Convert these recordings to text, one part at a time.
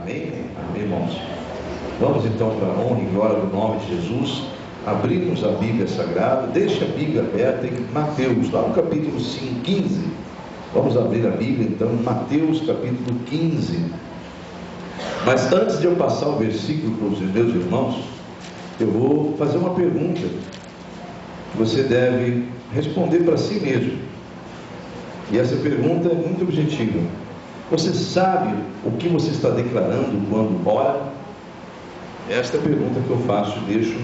Amém? Amém, irmãos? Vamos então, para a honra e glória do nome de Jesus, abrirmos a Bíblia Sagrada. Deixe a Bíblia aberta em Mateus, lá no capítulo 15. Vamos abrir a Bíblia então em Mateus capítulo 15. Mas antes de eu passar o versículo para os meus irmãos, eu vou fazer uma pergunta que você deve responder para si mesmo. E essa pergunta é muito objetiva. Você sabe o que você está declarando quando ora? Esta é a pergunta que eu faço e deixo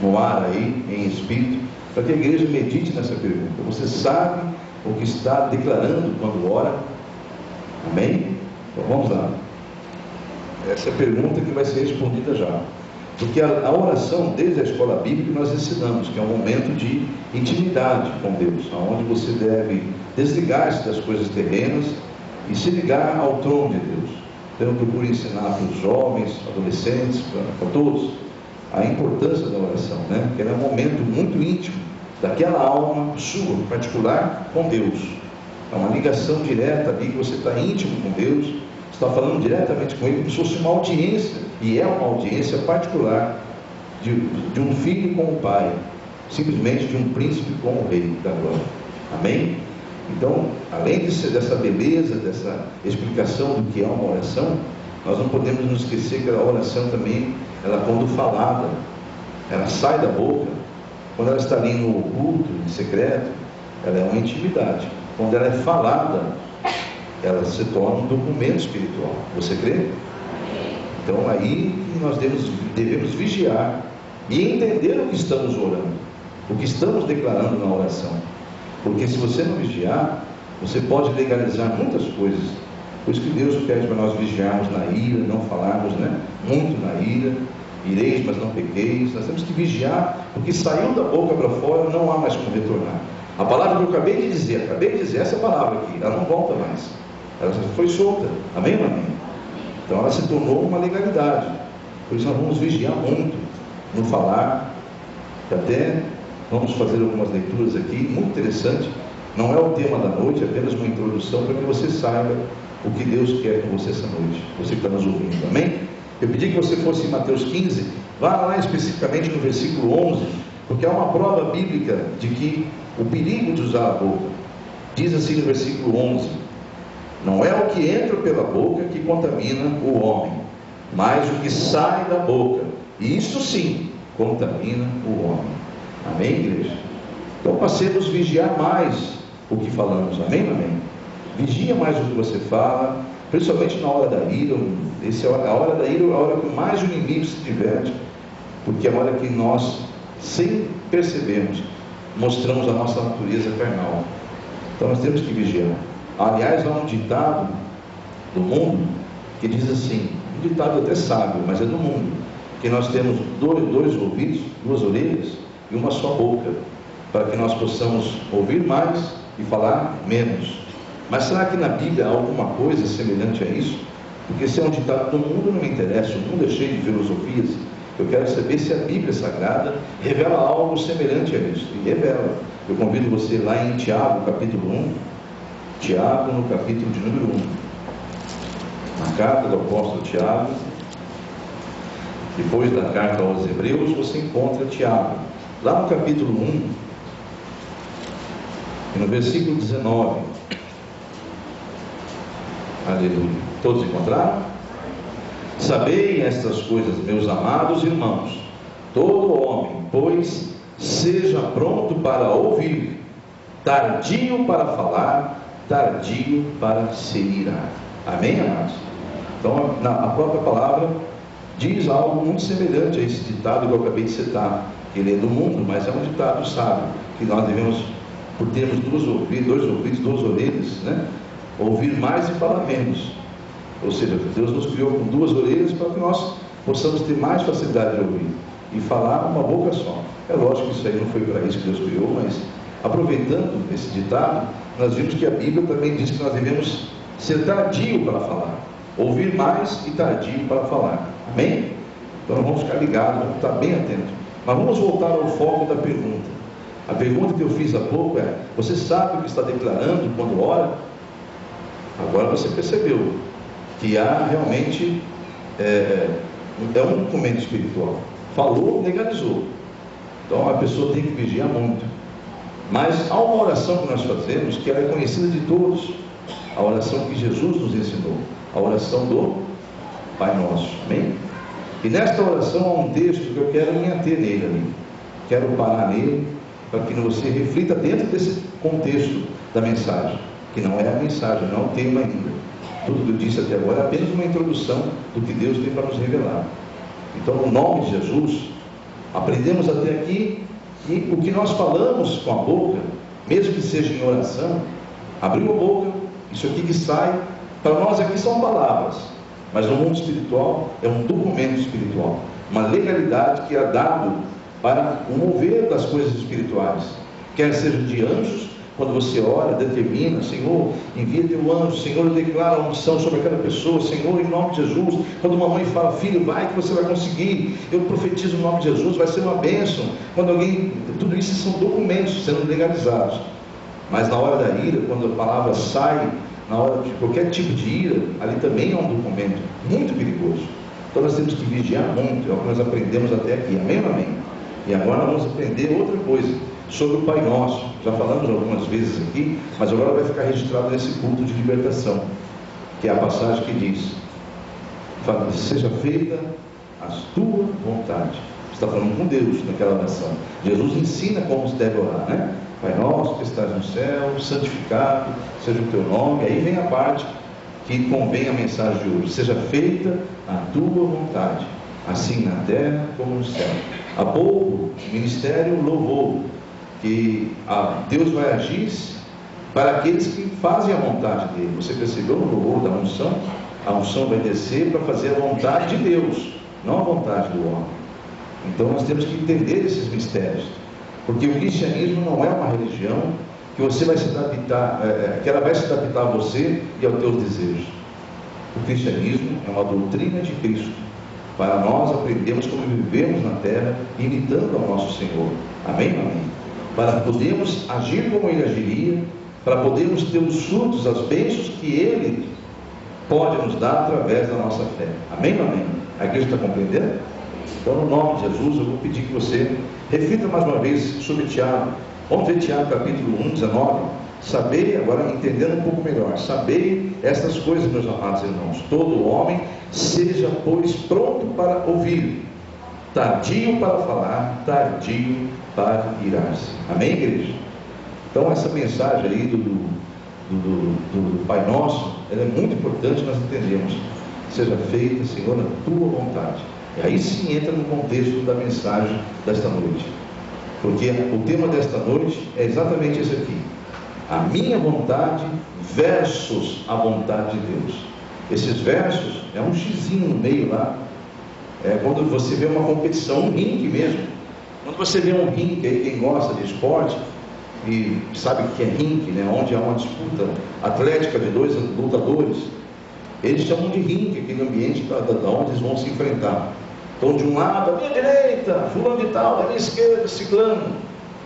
no ar aí, em espírito, para que a igreja medite nessa pergunta. Você sabe o que está declarando quando ora? Amém? Então vamos lá. Essa é a pergunta que vai ser respondida já. Porque a oração, desde a escola bíblica, nós ensinamos que é um momento de intimidade com Deus, onde você deve desligar-se das coisas terrenas e se ligar ao trono de Deus. Então eu procuro ensinar para os jovens, adolescentes, para todos, a importância da oração, né? Que ela é um momento muito íntimo daquela alma sua, particular, com Deus. É uma ligação direta ali, que você está íntimo com Deus, está falando diretamente com Ele, como se fosse uma audiência, e é uma audiência particular de um filho com o pai, simplesmente de um príncipe com o rei da glória. Amém? Então, além dessa beleza, dessa explicação do que é uma oração, nós não podemos nos esquecer que a oração também, ela quando falada, ela sai da boca, quando ela está ali no oculto, em secreto, ela é uma intimidade. Quando ela é falada, ela se torna um documento espiritual. Você crê? Então aí nós devemos vigiar e entender o que estamos orando, o que estamos declarando na oração. Porque se você não vigiar, você pode legalizar muitas coisas. Por isso que Deus pede para nós vigiarmos na ira, não falarmos, né, muito na ira. Ireis, mas não pequeis. Nós temos que vigiar, porque saiu da boca para fora, não há mais como retornar. A palavra que eu acabei de dizer essa palavra aqui, ela não volta mais. Ela foi solta. Amém ou amém? Então ela se tornou uma legalidade. Por isso nós vamos vigiar muito no falar. Até vamos fazer algumas leituras aqui, muito interessante. Não é o tema da noite, é apenas uma introdução para que você saiba o que Deus quer com você essa noite. Você que está nos ouvindo, amém? Eu pedi que você fosse em Mateus 15, vá lá especificamente no versículo 11, porque há uma prova bíblica de que o perigo de usar a boca. Diz assim no versículo 11: não é o que entra pela boca que contamina o homem, mas o que sai da boca, e isso sim contamina o homem. Amém, igreja? Então passemos a vigiar mais o que falamos. Amém, amém? Vigia mais o que você fala, principalmente na hora da ira. A hora da ira é a hora que mais o inimigo se diverte, porque é a hora que nós, sem percebermos, mostramos a nossa natureza carnal. Então nós temos que vigiar. Aliás, há um ditado do mundo que diz assim, um ditado até sábio, mas é do mundo, que nós temos dois ouvidos, duas orelhas e uma só boca, para que nós possamos ouvir mais e falar menos. Mas será que na Bíblia há alguma coisa semelhante a isso? Porque se é um ditado do mundo, não me interessa, o mundo é cheio de filosofias. Eu quero saber se a Bíblia Sagrada revela algo semelhante a isso. E revela. Eu convido você lá em Tiago, capítulo 1. Tiago, no capítulo de número 1. Na carta do apóstolo Tiago. Depois da carta aos Hebreus, você encontra Tiago. Lá no capítulo 1, e no versículo 19. Aleluia. Todos encontraram? Sabei estas coisas, meus amados irmãos, todo homem, pois, seja pronto para ouvir, tardio para falar, tardio para se irar. Amém, amados? Então a própria palavra diz algo muito semelhante a esse ditado que eu acabei de citar. Ele é do mundo, mas é um ditado sábio, que nós devemos, por termos dois ouvidos, duas orelhas, né, ouvir mais e falar menos. Ou seja, Deus nos criou com duas orelhas para que nós possamos ter mais facilidade de ouvir e falar uma boca só. É lógico que isso aí não foi para isso que Deus criou, mas aproveitando esse ditado, nós vimos que a Bíblia também diz que nós devemos ser tardio para falar, ouvir mais e tardio para falar. Amém? Então vamos ficar ligados, vamos estar bem atentos. Mas vamos voltar ao foco da pergunta. A pergunta que eu fiz há pouco é: você sabe o que está declarando quando ora? Agora você percebeu que há realmente é um documento espiritual. Falou, legalizou. Então a pessoa tem que vigiar muito. Mas há uma oração que nós fazemos que ela é conhecida de todos. A oração que Jesus nos ensinou. A oração do Pai Nosso. Amém? E nesta oração há um texto que eu quero me ater nele ali. Quero parar nele para que você reflita dentro desse contexto da mensagem. Que não é a mensagem, não é o tema ainda. Tudo que eu disse até agora é apenas uma introdução do que Deus tem para nos revelar. Então, no nome de Jesus, aprendemos até aqui que o que nós falamos com a boca, mesmo que seja em oração, abriu a boca, isso aqui que sai, para nós aqui são palavras, mas no mundo espiritual é um documento espiritual, uma legalidade que é dado para o mover das coisas espirituais, quer seja de anjos. Quando você ora, determina, Senhor, envia teu anjo, Senhor, eu declaro a unção sobre aquela pessoa, Senhor, em nome de Jesus. Quando uma mãe fala, filho, vai que você vai conseguir, eu profetizo em nome de Jesus, vai ser uma bênção. Quando alguém, tudo isso são documentos sendo legalizados. Mas na hora da ira, quando a palavra sai, na hora de qualquer tipo de ira, ali também é um documento muito perigoso. Então nós temos que vigiar muito, é o que nós aprendemos até aqui, amém ou amém? E agora nós vamos aprender outra coisa, sobre o Pai Nosso. Já falamos algumas vezes aqui, mas agora vai ficar registrado nesse culto de libertação, que é a passagem que diz: seja feita a tua vontade. Você está falando com Deus naquela oração. Jesus ensina como se deve orar, né? Pai Nosso que estás no céu, santificado seja o teu nome. Aí vem a parte que convém a mensagem de hoje: seja feita a tua vontade, assim na terra como no céu. Há pouco o ministério louvou que Deus vai agir para aqueles que fazem a vontade dele. Você percebeu no louvor da unção? A unção vai descer para fazer a vontade de Deus, não a vontade do homem. Então nós temos que entender esses mistérios, porque o cristianismo não é uma religião que você vai se adaptar, que ela vai se adaptar a você e aos teus desejos. O cristianismo é uma doutrina de Cristo, para nós aprendermos como vivemos na terra, imitando ao nosso Senhor. Amém? Amém? Para podermos agir como Ele agiria, para podermos ter os frutos, as bênçãos que Ele pode nos dar através da nossa fé. Amém? Amém? A igreja está compreendendo? Então, no nome de Jesus, eu vou pedir que você reflita mais uma vez sobre Tiago. Vamos ver Tiago capítulo 1, 19. Sabei, agora entendendo um pouco melhor, sabei estas coisas, meus amados irmãos. Todo homem seja, pois, pronto para ouvir, tardio para falar, tardio para irar-se. Amém, igreja? Então essa mensagem aí do Pai Nosso, ela é muito importante nós entendermos. Seja feita, Senhor, a tua vontade. E aí sim entra no contexto da mensagem desta noite, porque o tema desta noite é exatamente esse aqui: a minha vontade versus a vontade de Deus. Esses versos é um xizinho no meio lá. É quando você vê uma competição, um ringue mesmo. Quando você vê um ringue, aí quem gosta de esporte e sabe o que é ringue, né? Onde há uma disputa atlética de dois lutadores, eles chamam de ringue, aquele ambiente da onde eles vão se enfrentar. Então, de um lado, à minha direita, fulano de tal, à minha esquerda, ciclano,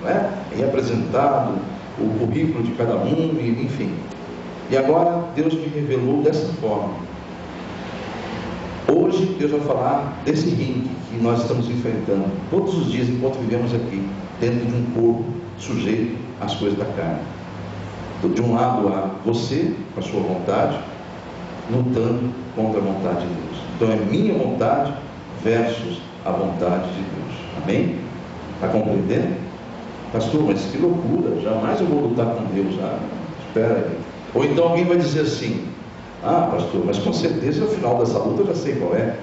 né? E apresentado o currículo de cada um, enfim. E agora Deus me revelou dessa forma. Hoje Deus vai falar desse ringue que nós estamos enfrentando todos os dias enquanto vivemos aqui, dentro de um corpo sujeito às coisas da carne. Então, de um lado há você, com a sua vontade, lutando contra a vontade de Deus. Então é minha vontade versus a vontade de Deus. Amém? Está compreendendo? Pastor, mas que loucura, jamais eu vou lutar com Deus. Espera aí. Ou então alguém vai dizer assim: pastor, mas com certeza no final dessa luta eu já sei qual é.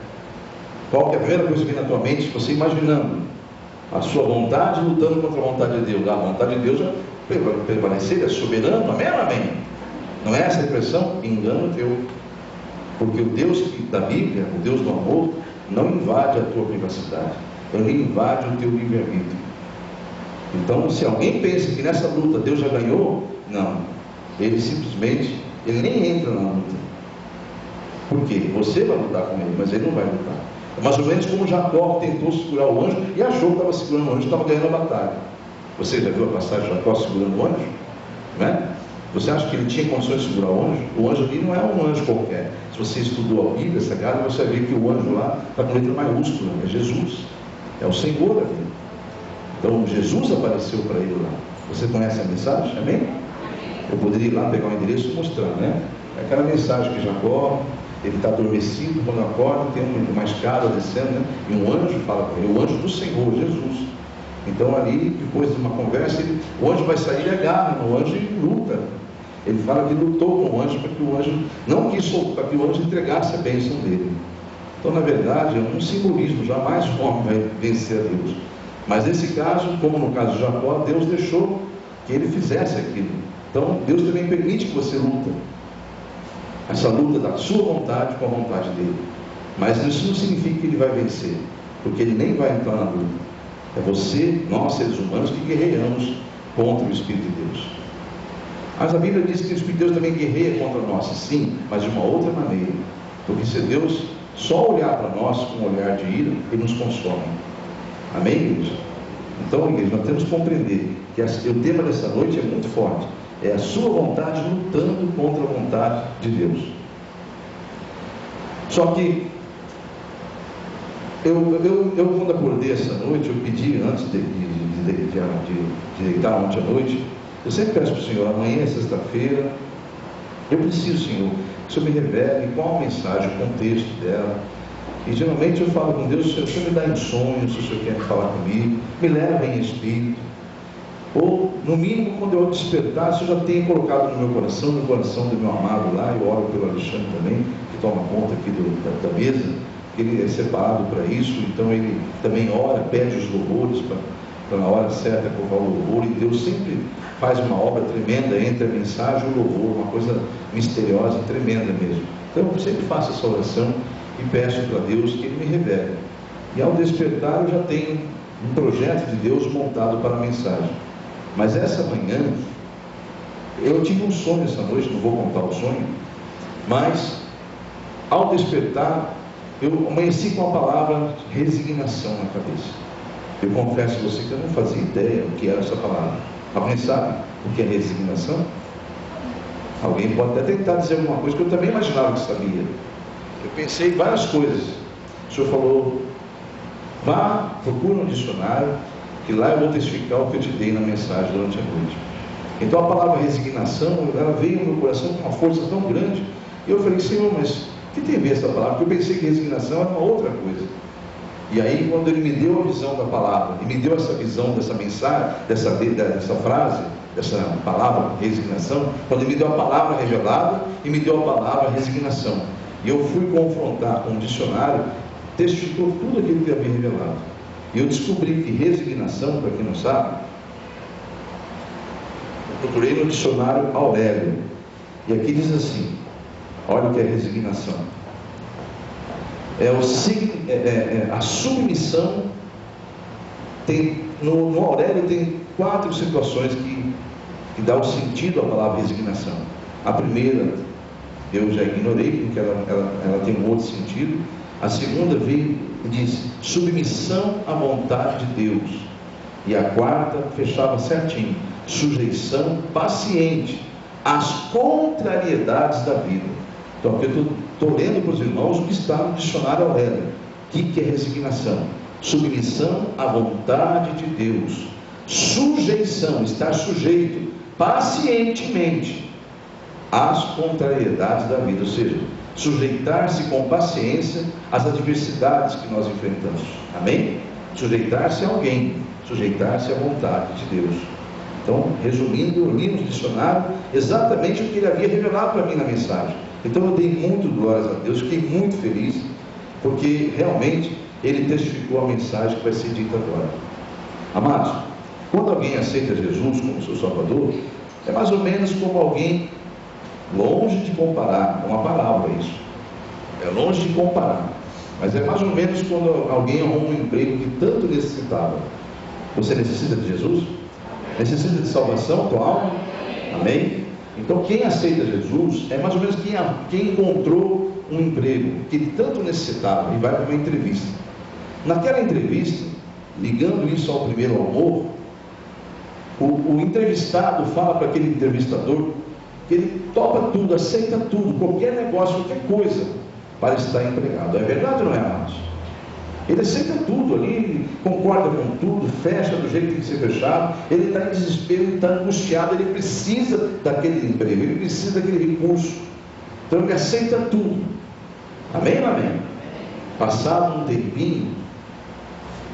Qual que é a primeira coisa que vem na tua mente, você imaginando a sua vontade lutando contra a vontade de Deus? A vontade de Deus já permanecer, é soberano, amém ou amém? Não é essa a expressão? Engano teu. Porque o Deus da Bíblia, o Deus do amor, não invade a tua privacidade, ele invade o teu livre-arbítrio. Então, se alguém pensa que nessa luta Deus já ganhou, não, ele simplesmente, ele nem entra na luta. Por quê? Você vai lutar com ele, mas ele não vai lutar. É mais ou menos como Jacó tentou segurar o anjo e achou que estava segurando o anjo, estava ganhando a batalha. Você já viu a passagem de Jacó segurando o anjo? Não é? Você acha que ele tinha condições de segurar o anjo? O anjo ali não é um anjo qualquer. Se você estudou a Bíblia Sagrada, você vai ver que o anjo lá está com letra maiúscula, é Jesus, é o Senhor ali. Então Jesus apareceu para ele lá. Você conhece a mensagem? Amém? Eu poderia ir lá pegar o endereço e mostrar, né? É aquela mensagem que Jacó, ele está adormecido, quando acorda tem uma escada descendo, né? E um anjo fala com ele, o anjo do Senhor, Jesus. Então ali, depois de uma conversa, o anjo vai sair e agarra no anjo e luta. Ele fala que lutou com o anjo para que o anjo não quis soltar, para que o anjo entregasse a bênção dele. Então, na verdade, é um simbolismo, jamais o homem vai vencer a Deus. Mas nesse caso, como no caso de Jacó, Deus deixou que ele fizesse aquilo. Então, Deus também permite que você luta. Essa luta da sua vontade com a vontade dele. Mas isso não significa que ele vai vencer, porque ele nem vai entrar na luta. É você, nós seres humanos, que guerreamos contra o Espírito de Deus. Mas a Bíblia diz que o Espírito de Deus também guerreia contra nós, sim, mas de uma outra maneira. Porque se Deus só olhar para nós com um olhar de ira, ele nos consome. Amém, igreja? Então, igreja, nós temos que compreender que o tema dessa noite é muito forte. É a sua vontade lutando contra a vontade de Deus. Só que eu quando acordei essa noite, eu pedi antes de deitar ontem à noite, eu sempre peço para o Senhor, amanhã é sexta-feira, eu preciso, Senhor, que o Senhor me revele qual a mensagem, o contexto dela. E geralmente eu falo com Deus, o Senhor me dá em sonhos, se o Senhor quer falar comigo, me leva em espírito. Ou, no mínimo, quando eu despertar, se eu já tenho colocado no coração do meu amado lá, eu oro pelo Alexandre também, que toma conta aqui da mesa, ele é separado para isso, então ele também ora, pede os louvores para na hora certa colocar o louvor, e Deus sempre faz uma obra tremenda entre a mensagem e o louvor, uma coisa misteriosa, tremenda mesmo. Então eu sempre faço essa oração e peço para Deus que Ele me revele. E ao despertar eu já tenho um projeto de Deus montado para a mensagem. Mas essa manhã, eu tive um sonho essa noite, não vou contar o sonho, mas ao despertar, eu amanheci com a palavra resignação na cabeça. Eu confesso a você que eu não fazia ideia do que era essa palavra. Alguém sabe o que é resignação? Alguém pode até tentar dizer alguma coisa que eu também imaginava que sabia. Eu pensei em várias coisas. O Senhor falou, vá, procura um dicionário, que lá eu vou testificar o que eu te dei na mensagem durante a noite. Então a palavra resignação, ela veio no meu coração com uma força tão grande, e eu falei, Senhor, mas o que tem a ver essa palavra? Porque eu pensei que resignação era uma outra coisa. E aí, quando Ele me deu a visão da palavra, e me deu essa visão dessa mensagem, dessa frase, dessa palavra resignação, quando Ele me deu a palavra revelada, e me deu a palavra resignação, e eu fui confrontar com o dicionário, testificou tudo aquilo que Ele havia revelado. E eu descobri que resignação, para quem não sabe, eu procurei no dicionário Aurélio, e aqui diz assim, olha o que é resignação. A submissão, no Aurélio tem 4 situações que dá o sentido à palavra resignação. A primeira, eu já ignorei, porque ela tem um outro sentido. A segunda veio e diz, submissão à vontade de Deus. E a quarta, fechava certinho, sujeição paciente às contrariedades da vida. Então, aqui eu estou lendo para os irmãos o que está no dicionário Aurélio. O que é resignação? Submissão à vontade de Deus. Sujeição, estar sujeito pacientemente às contrariedades da vida. Ou seja, sujeitar-se com paciência às adversidades que nós enfrentamos. Amém? Sujeitar-se a alguém, sujeitar-se à vontade de Deus. Então, resumindo, eu li no dicionário exatamente o que Ele havia revelado para mim na mensagem. Então eu dei muito glórias a Deus, fiquei muito feliz, porque realmente Ele testificou a mensagem que vai ser dita agora. Amados, quando alguém aceita Jesus como seu Salvador, é mais ou menos como alguém, longe de comparar, é uma palavra isso, é longe de comparar, mas é mais ou menos quando alguém arruma um emprego que tanto necessitava. Você necessita de Jesus? Necessita de salvação tua alma? Amém? Então quem aceita Jesus é mais ou menos quem encontrou um emprego que ele tanto necessitava e vai para uma entrevista. Naquela entrevista, ligando isso ao primeiro amor, o entrevistado fala para aquele entrevistador que ele topa tudo, aceita tudo, qualquer negócio, qualquer coisa, para estar empregado. É verdade ou não é, amados? Ele aceita tudo ali, concorda com tudo, fecha do jeito que tem que ser fechado. Ele está em desespero, ele está angustiado, ele precisa daquele emprego, ele precisa daquele recurso. Então ele aceita tudo. Amém ou amém? Passado um tempinho,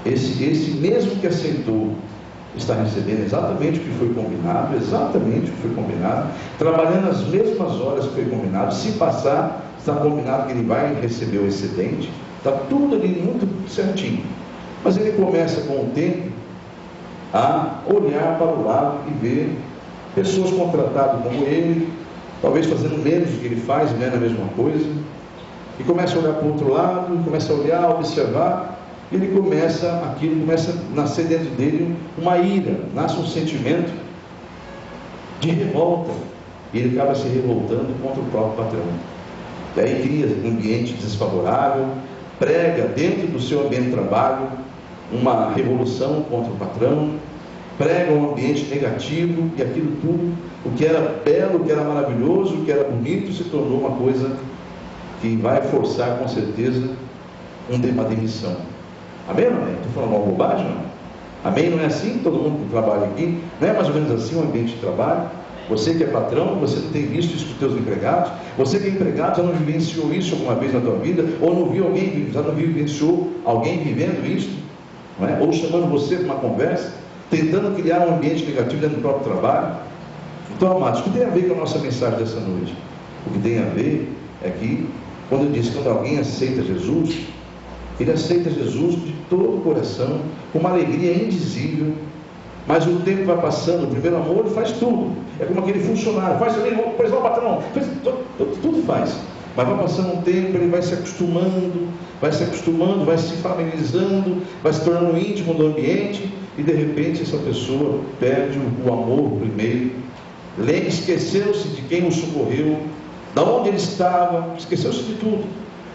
esse mesmo que aceitou está recebendo exatamente o que foi combinado, trabalhando as mesmas horas que foi combinado. Se passar, está combinado que ele vai receber o excedente, está tudo ali muito certinho. Mas ele começa com o tempo a olhar para o lado e ver pessoas contratadas como ele, talvez fazendo menos do que ele faz, ganhando a mesma coisa, e começa a olhar para o outro lado, começa a olhar, observar. Ele começa a nascer dentro dele uma ira, nasce um sentimento de revolta, e ele acaba se revoltando contra o próprio patrão. E aí cria um ambiente desfavorável, prega dentro do seu ambiente de trabalho uma revolução contra o patrão, prega um ambiente negativo, e aquilo tudo, o que era belo, o que era maravilhoso, o que era bonito, se tornou uma coisa que vai forçar com certeza uma demissão. Amém ou não é? Estou falando uma bobagem, não? Amém? Não é assim? Todo mundo que trabalha aqui, não é mais ou menos assim o ambiente de trabalho? Você que é patrão, você não tem visto isso com os teus empregados? Você que é empregado, já não vivenciou isso alguma vez na tua vida? Ou não viu alguém, já não vivenciou alguém vivendo isso? Não é? Ou chamando você para uma conversa, tentando criar um ambiente negativo dentro do próprio trabalho? Então, amados, o que tem a ver com a nossa mensagem dessa noite? O que tem a ver é que, quando eu disse, quando alguém aceita Jesus, ele aceita Jesus de todo o coração, com uma alegria indizível. Mas o tempo vai passando, o primeiro amor ele faz tudo. É como aquele funcionário, faz ali, pois não, patrão, tudo faz. Mas vai passando um tempo, ele vai se acostumando, vai se familiarizando, vai se tornando íntimo do ambiente, e de repente essa pessoa perde o amor primeiro, esqueceu-se de quem o socorreu, da onde ele estava, esqueceu-se de tudo.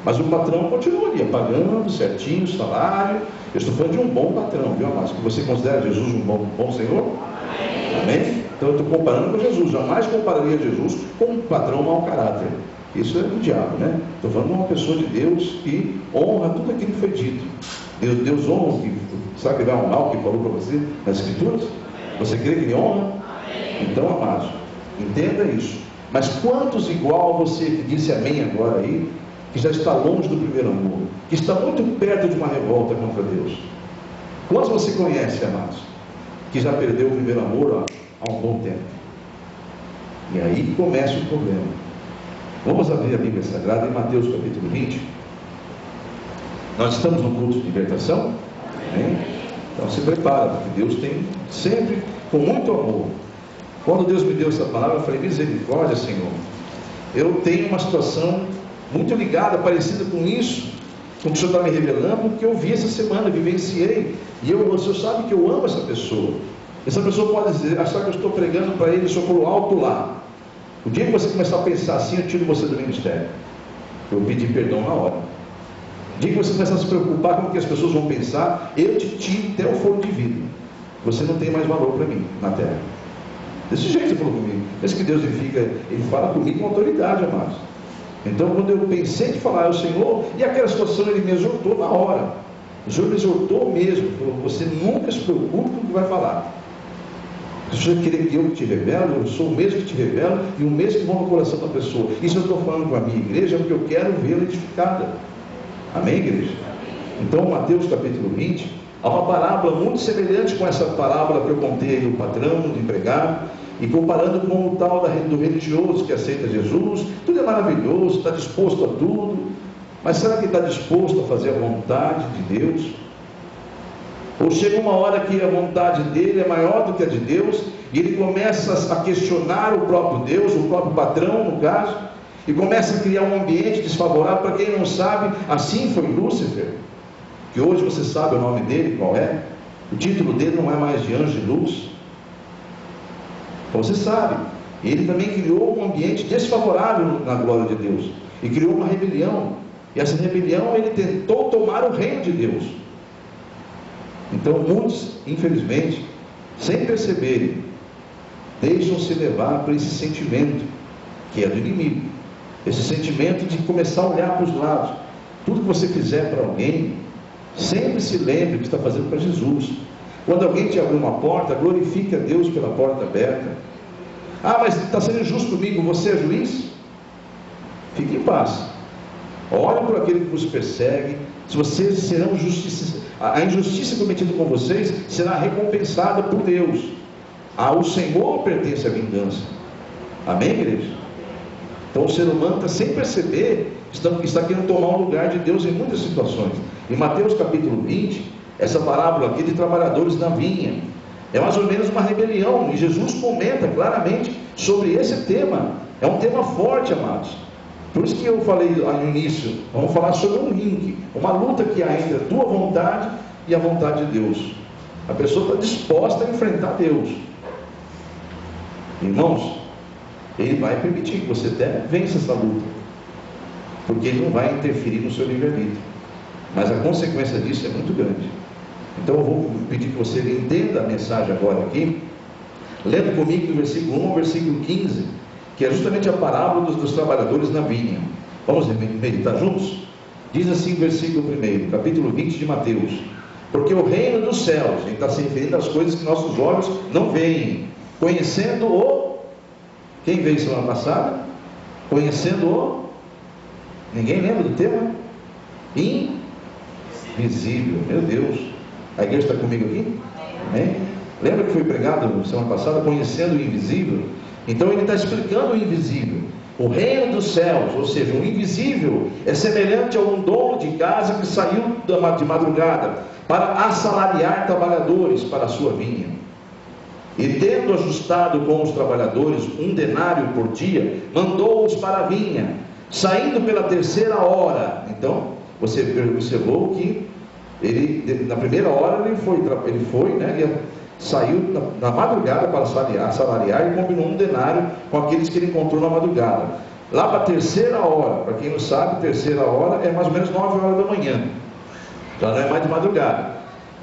Mas o patrão continua ali, pagando certinho o salário. Eu estou falando de um bom patrão, viu, amados? Que você considera Jesus um bom Senhor? Amém? Então eu estou comparando com Jesus. Jamais compararia Jesus com um patrão mau caráter. Isso é do diabo, né? Estou falando de uma pessoa de Deus que honra tudo aquilo que foi dito. Deus honra o que, sabe que vai honrar o que falou para você nas Escrituras? Você crê que Ele honra? Então, amados, entenda isso. Mas quantos igual a você que disse amém agora aí, que já está longe do primeiro amor, que está muito perto de uma revolta contra Deus? Quantos você conhece, amados, que já perdeu o primeiro amor há um bom tempo? E aí começa o problema. Vamos abrir a Bíblia Sagrada em Mateus capítulo 20. Nós estamos no culto de libertação, né? Então se prepara, porque Deus tem sempre com muito amor. Quando Deus me deu essa palavra, eu falei: misericórdia, Senhor, eu tenho uma situação muito ligada, parecida com isso, com o que o Senhor está me revelando, que eu vi essa semana, vivenciei, e o Senhor sabe que eu amo essa pessoa. Essa pessoa pode dizer, achar que eu estou pregando para ele, só por alto lá. O dia que você começar a pensar assim, eu tiro você do ministério. Eu pedi perdão na hora. O dia que você começar a se preocupar com o que as pessoas vão pensar, eu te tiro até o fogo de vida. Você não tem mais valor para mim na terra. Desse jeito você falou comigo. Mas que Deus ele fala comigo com autoridade, amados. Então, quando eu pensei de falar ao Senhor, e aquela situação, Ele me exortou na hora. O Senhor me exortou mesmo. Falou: você nunca se preocupe com o que vai falar. Se você querer que eu te revelo, eu sou o mesmo que te revelo, e o mesmo que vão no coração da pessoa. Isso eu estou falando com a minha igreja, porque eu quero vê-la edificada. Amém, igreja? Então, Mateus capítulo 20, há uma parábola muito semelhante com essa parábola que eu contei do patrão, do empregado, e comparando com o tal do religioso que aceita Jesus. Tudo é maravilhoso, está disposto a tudo, mas será que está disposto a fazer a vontade de Deus? Ou chega uma hora que a vontade dele é maior do que a de Deus, e ele começa a questionar o próprio Deus, o próprio patrão no caso, e começa a criar um ambiente desfavorável. Para quem não sabe, assim foi Lúcifer, que hoje você sabe o nome dele, qual é? O título dele não é mais de anjo de luz. Então você sabe, ele também criou um ambiente desfavorável na glória de Deus, e criou uma rebelião, e essa rebelião ele tentou tomar o reino de Deus. Então muitos, infelizmente, sem perceberem, deixam-se levar por esse sentimento, que é do inimigo. Esse sentimento de começar a olhar para os lados. Tudo que você fizer para alguém, sempre se lembre que está fazendo para Jesus. Quando alguém te abrir uma porta, glorifique a Deus pela porta aberta. Ah, mas está sendo injusto comigo, você é juiz? Fique em paz. Olhe para aquele que vos persegue. Se vocês serão justiça, a injustiça cometida com vocês será recompensada por Deus. Ao Senhor pertence a vingança. Amém, igreja? Então o ser humano está sem perceber, está querendo tomar o lugar de Deus em muitas situações. Em Mateus capítulo 20, essa parábola aqui de trabalhadores na vinha, é mais ou menos uma rebelião, e Jesus comenta claramente sobre esse tema. É um tema forte, amados. Por isso que eu falei lá no início, vamos falar sobre um ringue, uma luta que há entre a tua vontade e a vontade de Deus. A pessoa está disposta a enfrentar Deus. Irmãos, Ele vai permitir que você até vença essa luta, porque Ele não vai interferir no seu livre-arbítrio, mas a consequência disso é muito grande. Então eu vou pedir que você entenda a mensagem agora aqui, lendo comigo do versículo 1 ao versículo 15, que é justamente a parábola dos trabalhadores na vinha. Vamos meditar juntos? Diz assim o versículo 1, capítulo 20 de Mateus: porque o reino dos céus, ele está se referindo às coisas que nossos olhos não veem, conhecendo o... Quem veio semana passada? Conhecendo o... Ninguém lembra do tema? Invisível. Meu Deus, a igreja está comigo aqui? Amém? Lembra que foi pregado semana passada? Conhecendo o invisível. Então ele está explicando o invisível. O reino dos céus, ou seja, o invisível, é semelhante a um dono de casa que saiu de madrugada para assalariar trabalhadores para a sua vinha. E tendo ajustado com os trabalhadores 1 denário por dia, mandou-os para a vinha, saindo pela 3ª hora. Então, você observou que ele, na primeira hora, ele foi, né? Ele saiu na madrugada para assalariar e combinou 1 denário com aqueles que ele encontrou na madrugada. Lá para a 3ª hora, para quem não sabe, 3ª hora é mais ou menos 9 horas da manhã, já não é mais de madrugada.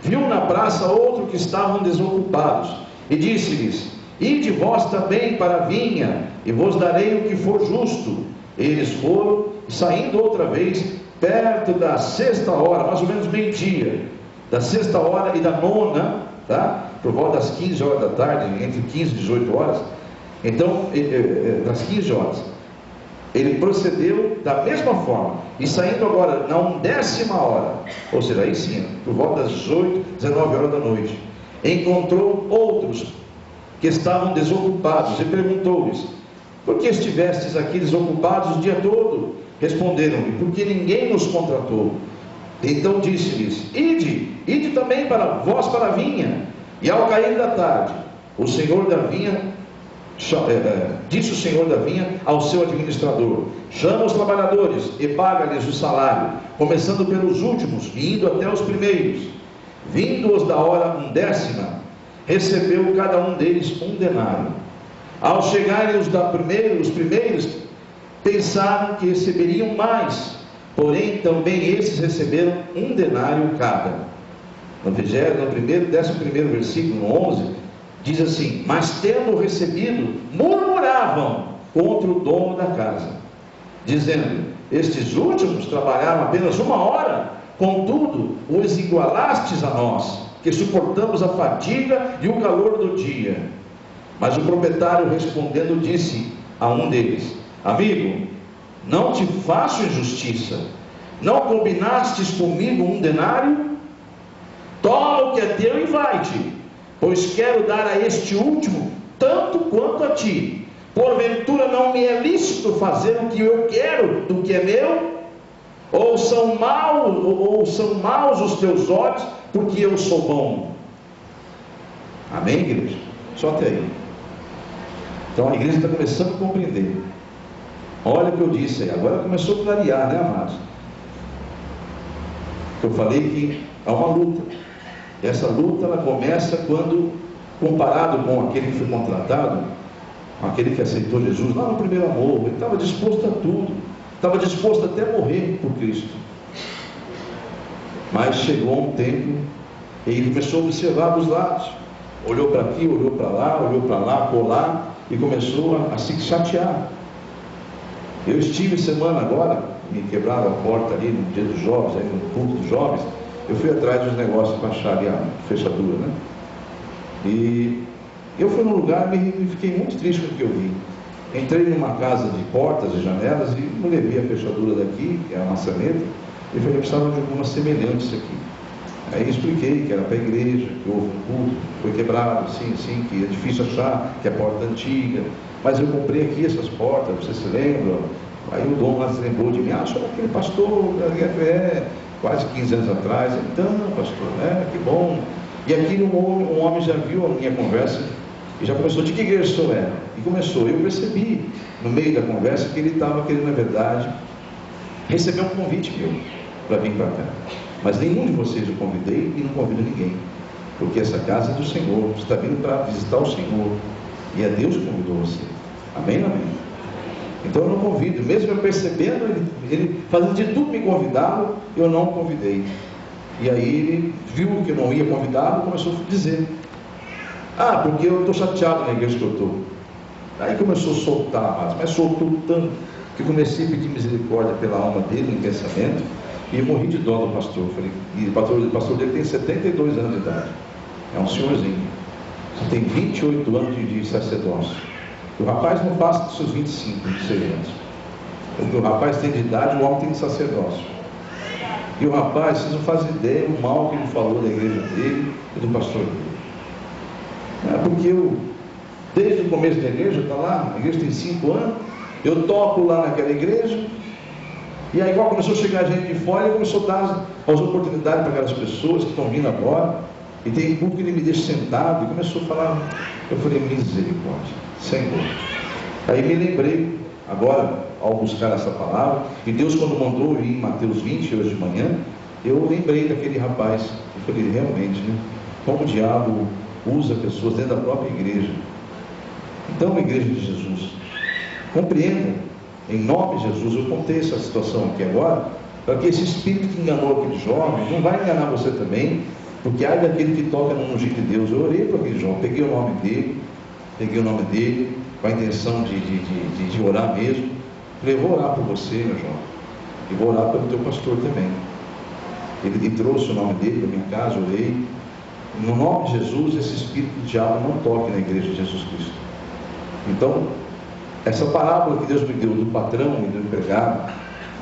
Viu na praça outro que estavam desocupados, e disse-lhes: ide vós também para a vinha, e vos darei o que for justo. Eles foram, saindo outra vez, perto da 6ª hora, mais ou menos meio-dia, da 6ª hora e da 9ª, tá? Por volta das 15 horas da tarde, entre 15 e 18 horas. Então, das 15 horas, ele procedeu da mesma forma, e saindo agora na 10ª hora, ou seja, aí sim, por volta das 18, 19 horas da noite, encontrou outros que estavam desocupados e perguntou-lhes: por que estivestes aqui desocupados o dia todo? Responderam-lhe: porque ninguém nos contratou. Então disse-lhes: ide também para vós para a vinha. E ao cair da tarde, o senhor da vinha disse o senhor da vinha ao seu administrador: chama os trabalhadores e paga-lhes o salário, começando pelos últimos e indo até os primeiros. Vindo-os da hora 10ª, recebeu cada um deles 1 denário. Ao chegarem os primeiros, pensaram que receberiam mais, porém também esses receberam 1 denário cada. No 11º versículo, no 11, diz assim: mas tendo recebido, murmuravam contra o dono da casa, dizendo: estes últimos trabalharam apenas 1 hora, contudo os igualastes a nós, que suportamos a fadiga e o calor do dia. Mas o proprietário respondendo disse a um deles: amigo, não te faço injustiça, não combinastes comigo 1 denário? Toma o que é teu e vai-te, pois quero dar a este último tanto quanto a ti. Porventura não me é lícito fazer o que eu quero do que é meu? Ou são maus os teus olhos, porque eu sou bom? Amém, igreja? Só até aí. Então a igreja está começando a compreender. Olha o que eu disse aí, agora começou a clarear, né, amados? Eu falei que há uma luta. Essa luta, ela começa quando, comparado com aquele que foi contratado, aquele que aceitou Jesus lá no primeiro amor, ele estava disposto a tudo, estava disposto até a morrer por Cristo. Mas chegou um tempo e ele começou a observar dos lados, olhou para aqui, olhou para lá, colar, e começou a se chatear. Eu estive semana agora, me quebraram a porta ali no dia dos jovens, aí no culto dos jovens, eu fui atrás dos negócios para achar ali a fechadura, né? E eu fui num lugar e fiquei muito triste com o que eu vi. Entrei numa casa de portas e janelas e não levei a fechadura daqui, que é a maçaneta, e falei, eu precisava de alguma semelhança aqui. Aí expliquei que era para a igreja, que houve um culto, foi quebrado, sim, que é difícil achar, que é porta antiga, mas eu comprei aqui essas portas, você se lembra? Aí o dono lá se lembrou de mim, só aquele pastor da IFE, quase 15 anos atrás. Então, pastor, que bom. E aqui um homem já viu a minha conversa e já começou, de que igreja o senhor é? E começou, eu percebi no meio da conversa que ele estava querendo, na verdade, receber um convite meu para vir para cá. Mas nenhum de vocês eu convidei e não convido ninguém, porque essa casa é do Senhor, você está vindo para visitar o Senhor, e é Deus que convidou você. Amém? Então eu não convido, mesmo eu percebendo, ele fazendo de tudo me convidá-lo, eu não o convidei. E aí ele viu que eu não ia convidá-lo e começou a dizer, porque eu estou chateado na igreja que eu estou. Aí começou a soltar, mas soltou tanto, que eu comecei a pedir misericórdia pela alma dele, no pensamento, e eu morri de dó do pastor. Falei, e o pastor dele tem 72 anos de idade, é um senhorzinho, tem 28 anos de sacerdócio. O rapaz não passa dos seus 25, 26 anos. O rapaz tem de idade, o homem tem de sacerdócio. E o rapaz, vocês não fazem ideia do mal que ele falou da igreja dele e do pastor dele. Porque eu, desde o começo da igreja, está lá, a igreja tem 5 anos, eu toco lá naquela igreja, e aí igual começou a chegar gente de fora, ele começou a dar as oportunidades para aquelas pessoas que estão vindo agora, e tem público que ele me deixa sentado, e começou a falar, eu falei, misericórdia, Senhor. Aí me lembrei, agora, ao buscar essa palavra, e Deus quando mandou ir em Mateus 20, hoje de manhã, eu lembrei daquele rapaz, eu falei, realmente, como o diabo usa pessoas dentro da própria igreja. Então, a igreja de Jesus, compreenda, em nome de Jesus, eu contei essa situação aqui agora, para que esse espírito que enganou aquele jovem, não vai enganar você também, porque ai daquele que toca no ungir de Deus. Eu orei para aquele jovem, peguei o nome dele, com a intenção de orar mesmo. Falei, vou orar por você, meu jovem, e vou orar pelo teu pastor também. Ele trouxe o nome dele para minha casa, orei. No nome de Jesus, esse espírito do diabo não toque na igreja de Jesus Cristo. Então, essa parábola que Deus me deu do patrão e do empregado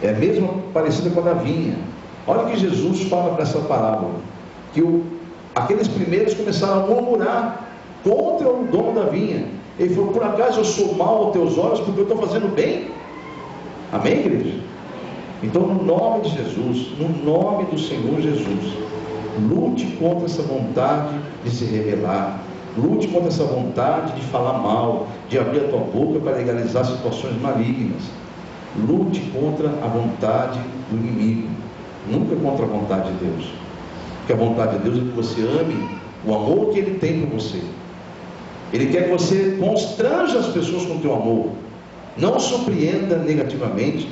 é a mesma parecida com a da vinha. Olha o que Jesus fala nessa parábola, que aqueles primeiros começaram a murmurar contra o dono da vinha. Ele falou, por acaso eu sou mal aos teus olhos porque eu estou fazendo bem? Amém, igreja? Então, no nome de Jesus, no nome do Senhor Jesus, lute contra essa vontade de se rebelar, lute contra essa vontade de falar mal, de abrir a tua boca para legalizar situações malignas. Lute contra a vontade do inimigo, nunca contra a vontade de Deus, porque a vontade de Deus é que você ame o amor que Ele tem por você. Ele quer que você constranja as pessoas com o teu amor, não surpreenda negativamente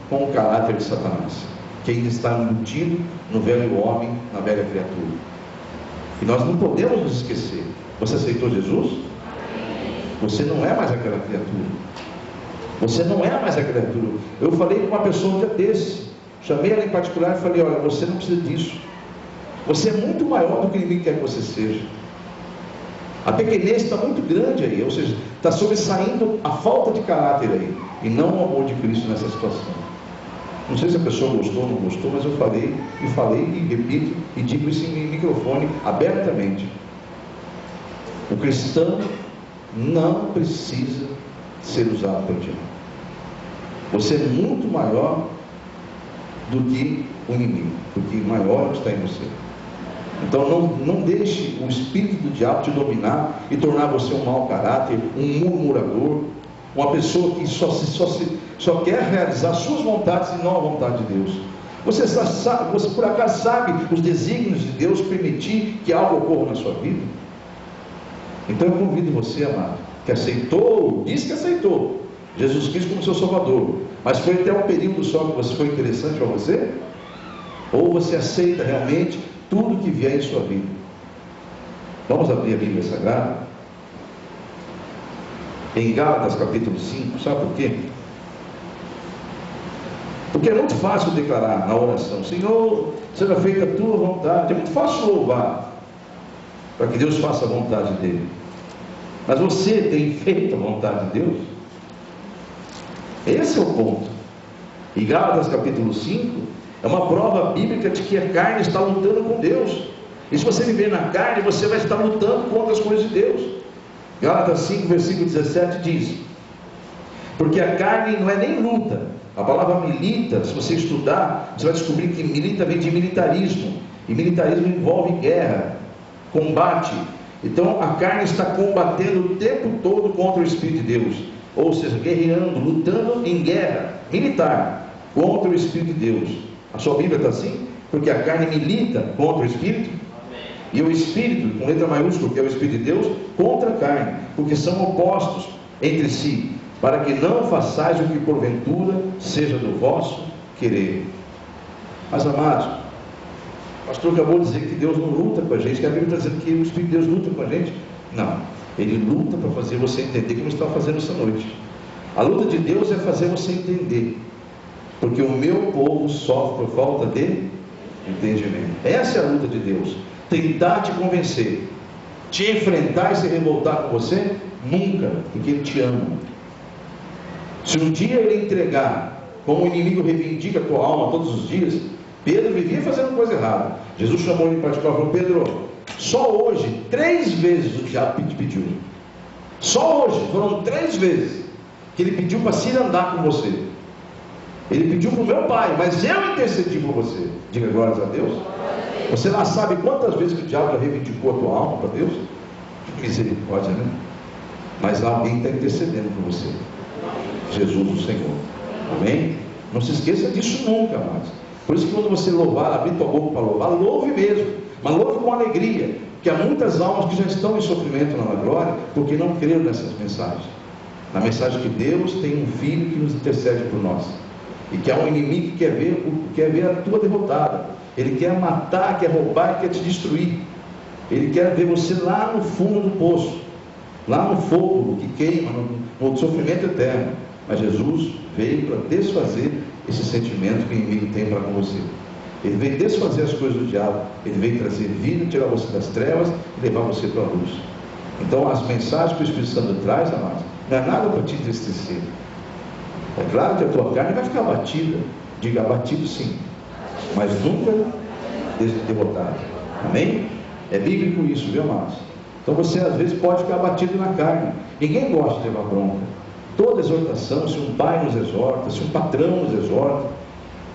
com o caráter de Satanás, que ainda está embutido no velho homem, na velha criatura. E nós não podemos nos esquecer. Você aceitou Jesus? Você não é mais aquela criatura. Você não é mais a criatura. Eu falei com uma pessoa um dia desse, chamei ela em particular e falei, olha, você não precisa disso. Você é muito maior do que o inimigo quer que você seja. A pequenez está muito grande aí, ou seja, está sobressaindo a falta de caráter aí, e não o amor de Cristo nessa situação. Não sei se a pessoa gostou ou não gostou, mas eu falei e repito, e digo isso em microfone abertamente. O cristão não precisa ser usado pelo diabo. Você é muito maior do que o inimigo, porque maior está em você. Então não deixe o espírito do diabo te dominar e tornar você um mau caráter, um murmurador, uma pessoa que só quer realizar suas vontades e não a vontade de Deus. Você por acaso sabe os desígnios de Deus permitir que algo ocorra na sua vida? Então eu convido você, amado, que aceitou, diz que aceitou Jesus Cristo como seu Salvador, mas foi até um período só que foi interessante para você? Ou você aceita realmente tudo que vier em sua vida? Vamos abrir a Bíblia Sagrada em Gálatas capítulo 5, sabe por quê? Porque é muito fácil declarar na oração: Senhor, seja feita a tua vontade. É muito fácil louvar para que Deus faça a vontade dele. Mas você tem feito a vontade de Deus? Esse é o ponto. E Gálatas capítulo 5 é uma prova bíblica de que a carne está lutando com Deus. E se você viver na carne, você vai estar lutando contra as coisas de Deus. Gálatas 5, versículo 17 diz: porque a carne não é nem luta. A palavra milita, se você estudar, você vai descobrir que milita vem de militarismo. E militarismo envolve guerra, combate. Então a carne está combatendo o tempo todo contra o Espírito de Deus. Ou seja, guerreando, lutando em guerra militar contra o Espírito de Deus. A sua Bíblia está assim? Porque a carne milita contra o Espírito. E o Espírito, com letra maiúscula, que é o Espírito de Deus, contra a carne. Porque são opostos entre si, para que não façais o que porventura seja do vosso querer. Mas amados, o pastor acabou de dizer que Deus não luta com a gente, que a Bíblia está dizendo que o Espírito de Deus luta com a gente. Não, Ele luta para fazer você entender como está fazendo essa noite. A luta de Deus é fazer você entender, porque o meu povo sofre por falta de entendimento. Essa é a luta de Deus. Tentar te convencer, te enfrentar e se revoltar com você, nunca, porque Ele te ama. Se um dia Ele entregar, como o inimigo reivindica a tua alma todos os dias, Pedro vivia fazendo coisa errada. Jesus chamou ele em particular e falou: Pedro, só hoje, 3 vezes o diabo te pediu. Só hoje, foram 3 vezes que ele pediu para se andar com você. Ele pediu para o meu pai, mas eu intercedi por você. Diga glórias a Deus. Você lá sabe quantas vezes que o diabo já reivindicou a tua alma para Deus? Misericórdia, né? Mas lá alguém está intercedendo por você. Jesus o Senhor. Amém? Não se esqueça disso nunca mais. Por isso que quando você louvar, abrir tua boca para louvar, louve mesmo, mas louve com alegria, porque há muitas almas que já estão em sofrimento na glória, porque não creram nessas mensagens. Na mensagem que Deus tem um Filho que nos intercede por nós, e que há um inimigo que quer ver a tua derrotada. Ele quer matar, quer roubar e quer te destruir. Ele quer ver você lá no fundo do poço, lá no fogo que queima, no sofrimento eterno. Mas Jesus veio para desfazer esse sentimento que o inimigo tem para com você. Ele veio desfazer as coisas do diabo. Ele veio trazer vida, tirar você das trevas e levar você para a luz. Então as mensagens que o Espírito Santo traz, amados, não é nada para te entristecer. É claro que a tua carne vai ficar abatida. Diga abatido sim, mas nunca derrotado. Amém? É bíblico isso, viu, amados? Então você às vezes pode ficar abatido na carne. Ninguém gosta de levar bronca. Toda exortação, se um pai nos exorta, se um patrão nos exorta,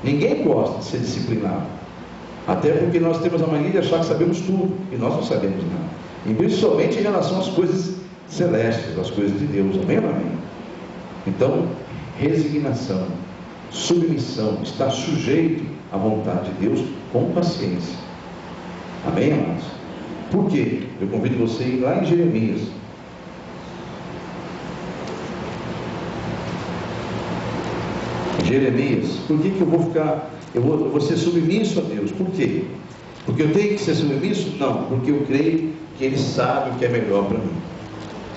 ninguém gosta de ser disciplinado. Até porque nós temos a mania de achar que sabemos tudo, e nós não sabemos nada. E principalmente em relação às coisas celestes, às coisas de Deus. Amém ou amém? Então, resignação, submissão, estar sujeito à vontade de Deus com paciência. Amém, amados? Por quê? Eu convido você a ir lá em Jeremias. Jeremias, por que eu vou ser submisso a Deus? Por quê? Porque eu tenho que ser submisso? Não, porque eu creio que Ele sabe o que é melhor para mim.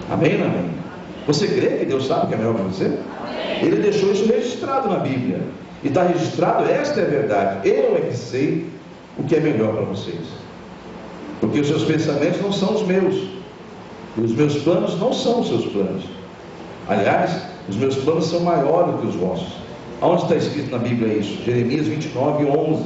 Amém ou amém? Você crê que Deus sabe o que é melhor para você? Ele deixou isso registrado na Bíblia. E está registrado, esta é a verdade. Eu é que sei o que é melhor para vocês. Porque os seus pensamentos não são os meus. E os meus planos não são os seus planos. Aliás, os meus planos são maiores do que os vossos. Onde está escrito na Bíblia isso? Jeremias 29, 11.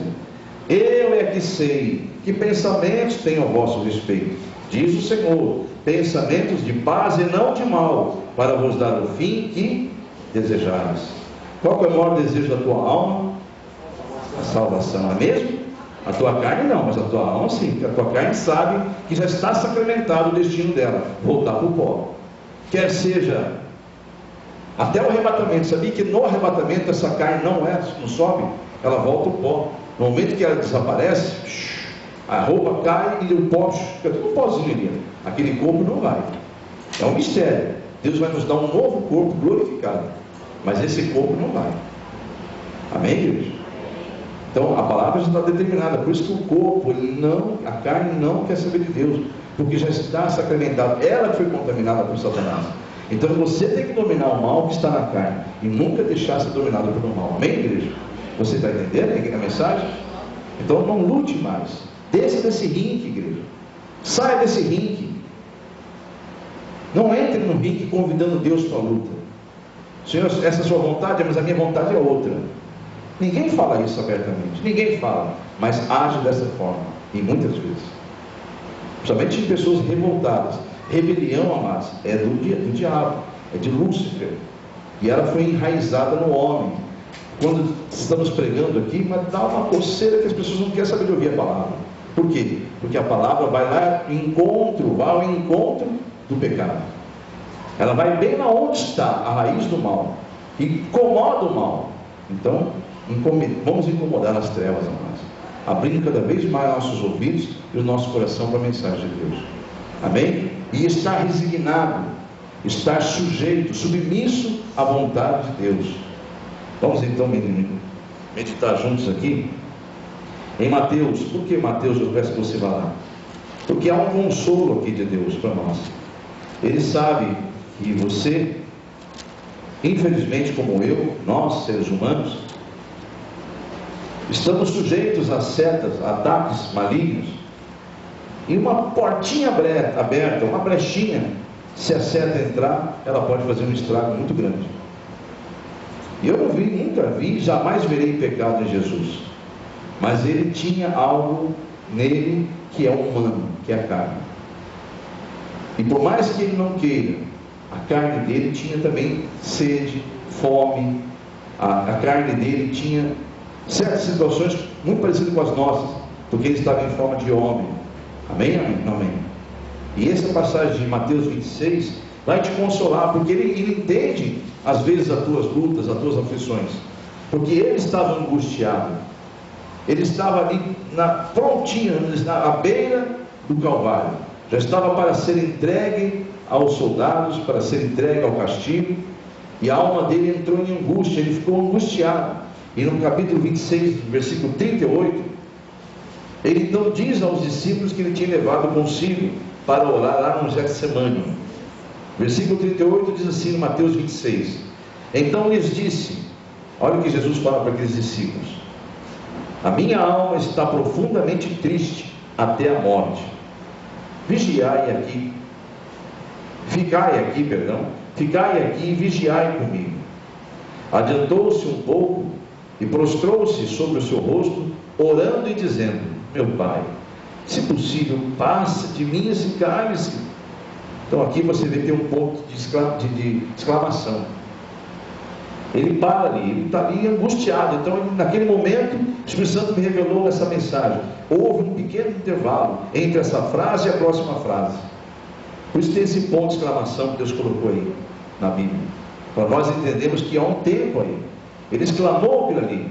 Eu é que sei que pensamentos tenho a vosso respeito, diz o Senhor, pensamentos de paz e não de mal, para vos dar o fim que desejares. Qual é o maior desejo da tua alma? A salvação, é mesmo? A tua carne não, mas a tua alma sim, porque a tua carne sabe que já está sacramentado o destino dela, voltar para o pó. Quer seja até o arrebatamento. Sabia que no arrebatamento essa carne não sobe, ela volta ao pó. No momento que ela desaparece, a roupa cai e o pó fica tudo pozinho ali. Aquele corpo não vai. É um mistério. Deus vai nos dar um novo corpo glorificado, mas esse corpo não vai. Amém, igreja? Então a palavra já está determinada. Por isso que o corpo, a carne não quer saber de Deus, porque já está sacramentado. Ela foi contaminada por Satanás. Então você tem que dominar o mal que está na carne e nunca deixar ser dominado pelo mal. Amém, igreja? Você está entendendo a mensagem? Então não lute mais. Desça desse ringue, igreja. Saia desse ringue. Não entre no ringue convidando Deus para a luta. Senhor, essa é a sua vontade, mas a minha vontade é outra. Ninguém fala isso abertamente. Ninguém fala. Mas age dessa forma. E muitas vezes. Principalmente em pessoas revoltadas. Rebelião, amados, é do diabo. É de Lúcifer. E ela foi enraizada no homem. Quando estamos pregando aqui, mas dá uma coceira que as pessoas não querem saber de ouvir a palavra. Por quê? Porque a palavra vai lá ao encontro do pecado. Ela vai bem lá onde está a raiz do mal. Incomoda o mal. Então, vamos incomodar as trevas, amados. Abrindo cada vez mais nossos ouvidos e o nosso coração para a mensagem de Deus. Amém? E estar resignado, estar sujeito, submisso à vontade de Deus. Vamos então meditar juntos aqui em Mateus. Por que Mateus? Eu peço que você vá lá. Porque há um consolo aqui de Deus para nós. Ele sabe que você, infelizmente como eu, nós seres humanos, estamos sujeitos a setas, a ataques malignos. E uma portinha aberta, uma brechinha, se a seta entrar, ela pode fazer um estrago muito grande. E eu não vi, nunca vi, jamais verei pecado em Jesus. Mas ele tinha algo nele que é humano, que é a carne. E por mais que ele não queira, a carne dele tinha também sede, fome. A carne dele tinha certas situações muito parecidas com as nossas, porque ele estava em forma de homem. Amém? Amém? Amém. E essa passagem de Mateus 26 vai te consolar, porque ele entende às vezes as tuas lutas, as tuas aflições, porque ele estava angustiado, ele estava ali prontinho, à beira do Calvário, já estava para ser entregue aos soldados, para ser entregue ao castigo, e a alma dele entrou em angústia, ele ficou angustiado. E no capítulo 26, versículo 38, ele então diz aos discípulos que ele tinha levado consigo para orar lá no Getsemane. Versículo 38 diz assim no Mateus 26: então lhes disse, olha o que Jesus fala para aqueles discípulos: a minha alma está profundamente triste até a morte. Ficai aqui e vigiai comigo. Adiantou-se um pouco e prostrou-se sobre o seu rosto, orando e dizendo: meu Pai, se possível, passa de mim esse cálice. Então aqui você vê que tem um ponto de exclamação. Ele para ali, ele está ali angustiado. Então naquele momento o Espírito Santo me revelou essa mensagem. Houve um pequeno intervalo entre essa frase e a próxima frase. Por isso tem esse ponto de exclamação que Deus colocou aí na Bíblia, para nós entendermos que há um tempo aí. Ele exclamou aquilo ali,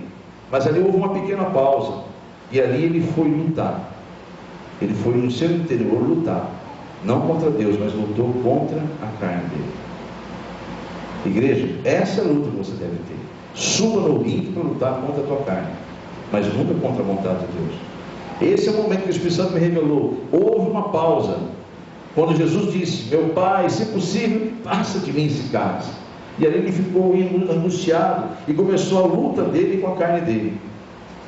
mas ali houve uma pequena pausa, e ali ele foi lutar. Ele foi no seu interior lutar, não contra Deus, mas lutou contra a carne dele. Igreja, essa é a luta que você deve ter. Suba no ringue para lutar contra a tua carne, mas nunca contra a vontade de Deus. Esse é o momento que o Espírito Santo me revelou. Houve uma pausa, quando Jesus disse: meu Pai, se possível, passa de mim esse cálice. E ali ele ficou angustiado, e começou a luta dele com a carne dele.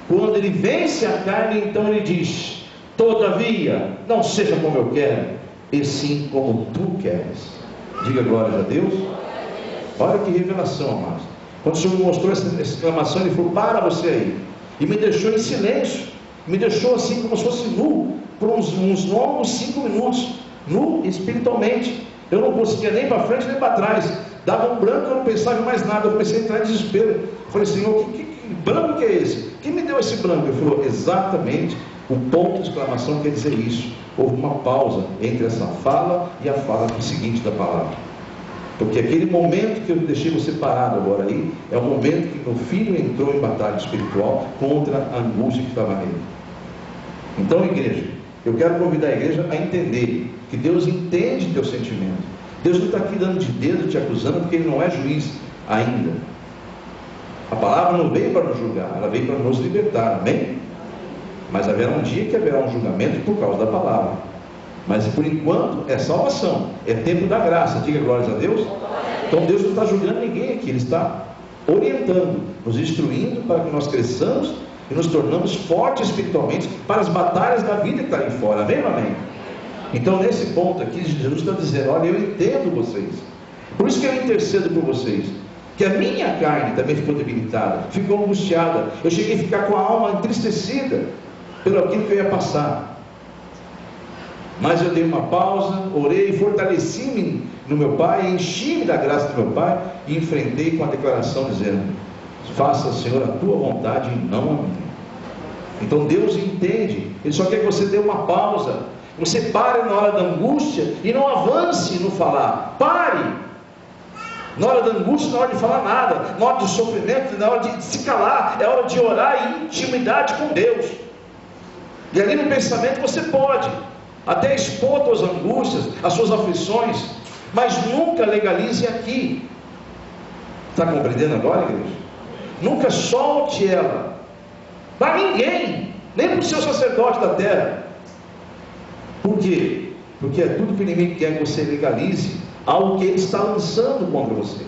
Quando ele vence a carne, então ele diz: todavia, não seja como eu quero, e sim como tu queres. Diga glória a Deus. Olha que revelação, amados. Quando o Senhor me mostrou essa exclamação, ele falou: para você aí. E me deixou em silêncio, me deixou assim como se fosse nu, por uns longos 5 minutos, nu espiritualmente. Eu não conseguia nem para frente nem para trás, dava um branco, eu não pensava em mais nada. Eu comecei a entrar em desespero. Eu falei: Senhor, que branco que é esse? Quem me deu esse branco? Ele falou: exatamente, o ponto de exclamação quer dizer isso. Houve uma pausa entre essa fala e a fala seguinte da palavra. Porque aquele momento que eu deixei você parado agora aí, é o momento que meu filho entrou em batalha espiritual contra a angústia que estava nele. Então, igreja, eu quero convidar a igreja a entender que Deus entende teu sentimento. Deus não está aqui dando de dedo, te acusando, porque Ele não é juiz ainda. A palavra não veio para nos julgar, ela veio para nos libertar, amém? Mas haverá um dia que haverá um julgamento por causa da palavra. Mas por enquanto é salvação, é tempo da graça. Diga glórias a Deus. Então Deus não está julgando ninguém aqui, Ele está orientando, nos instruindo para que nós cresçamos e nos tornamos fortes espiritualmente para as batalhas da vida que está aí fora. Amém, amém? Então, nesse ponto aqui, Jesus está dizendo: olha, eu entendo vocês, por isso que eu intercedo por vocês, que a minha carne também ficou debilitada, ficou angustiada, eu cheguei a ficar com a alma entristecida pelo aquilo que eu ia passar, mas eu dei uma pausa, orei, fortaleci-me no meu Pai, enchi-me da graça do meu Pai e enfrentei com a declaração dizendo: faça, Senhor, a tua vontade e não a minha. Então Deus entende, Ele só quer que você dê uma pausa, você pare na hora da angústia e não avance no falar. Pare na hora da angústia, na hora de falar nada, na hora do sofrimento, na hora de se calar. É hora de orar em intimidade com Deus. E ali no pensamento você pode até expor as suas angústias, as suas aflições, mas nunca legalize aqui. Está compreendendo agora, igreja? Nunca solte ela para ninguém, nem para o seu sacerdote da terra. Por quê? Porque é tudo que o inimigo quer que você legalize algo que ele está lançando contra você.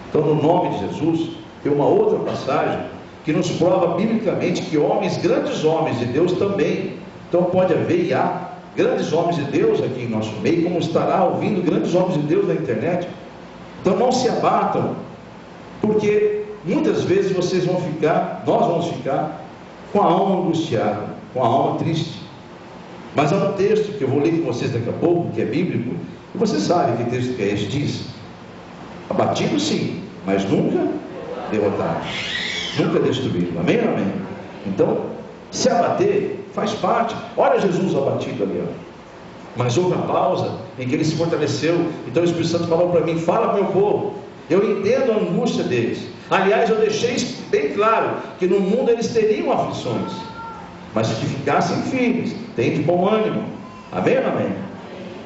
Então, no nome de Jesus, tem uma outra passagem que nos prova biblicamente que homens, grandes homens de Deus também. Então pode haver e há grandes homens de Deus aqui em nosso meio, como estará ouvindo grandes homens de Deus na internet. Então não se abatam, porque muitas vezes nós vamos ficar com a alma angustiada, com a alma triste. Mas há um texto que eu vou ler com vocês daqui a pouco, que é bíblico, e você sabe que texto que é esse. Diz: abatido sim, mas nunca derrotado, nunca destruído. Amém, amém? Então, se abater faz parte. Olha Jesus abatido ali, ó. Mas houve uma pausa em que ele se fortaleceu. Então o Espírito Santo falou para mim: fala para o meu povo, eu entendo a angústia deles. Aliás, eu deixei bem claro que no mundo eles teriam aflições, mas que ficassem firmes, tem de bom ânimo. Amém, amém?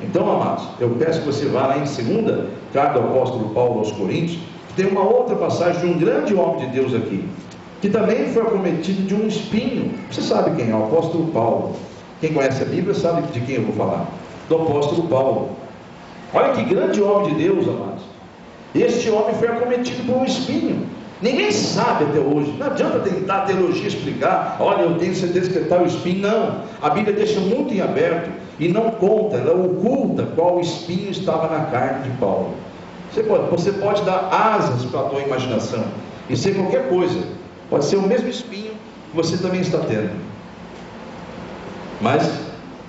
Então, amados, eu peço que você vá lá em 2ª carta do apóstolo Paulo aos Coríntios, que tem uma outra passagem de um grande homem de Deus aqui, que também foi acometido de um espinho. Você sabe quem é? O apóstolo Paulo. Quem conhece a Bíblia sabe de quem eu vou falar: do apóstolo Paulo. Olha que grande homem de Deus, amados. Este homem foi acometido por um espinho. Ninguém sabe até hoje. Não adianta tentar a teologia explicar: olha, eu tenho certeza que está o espinho. Não, a Bíblia deixa muito em aberto e não conta, ela oculta qual espinho estava na carne de Paulo. Você pode dar asas para a tua imaginação e ser qualquer coisa. Pode ser o mesmo espinho que você também está tendo. Mas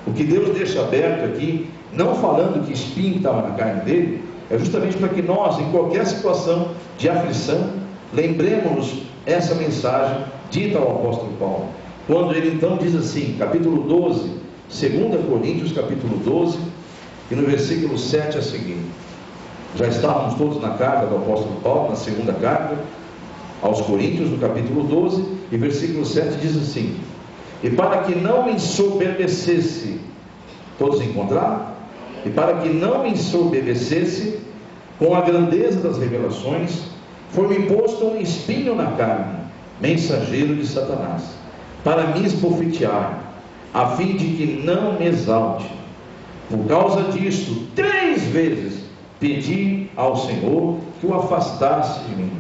o que Deus deixa aberto aqui, não falando que espinho estava na carne dele, é justamente para que nós, em qualquer situação de aflição, lembremos essa mensagem dita ao apóstolo Paulo, quando ele então diz assim, capítulo 12, 2 Coríntios capítulo 12, e no versículo 7 a seguir. Já estávamos todos na carta do apóstolo Paulo, na 2ª carta aos Coríntios, no capítulo 12, e versículo 7 diz assim: e para que não me ensoberbecesse, todos encontraram? E para que não me ensoberbecesse com a grandeza das revelações, foi-me posto um espinho na carne, mensageiro de Satanás, para me esbofetear, a fim de que não me exalte. Por causa disto, 3 vezes pedi ao Senhor que o afastasse de mim.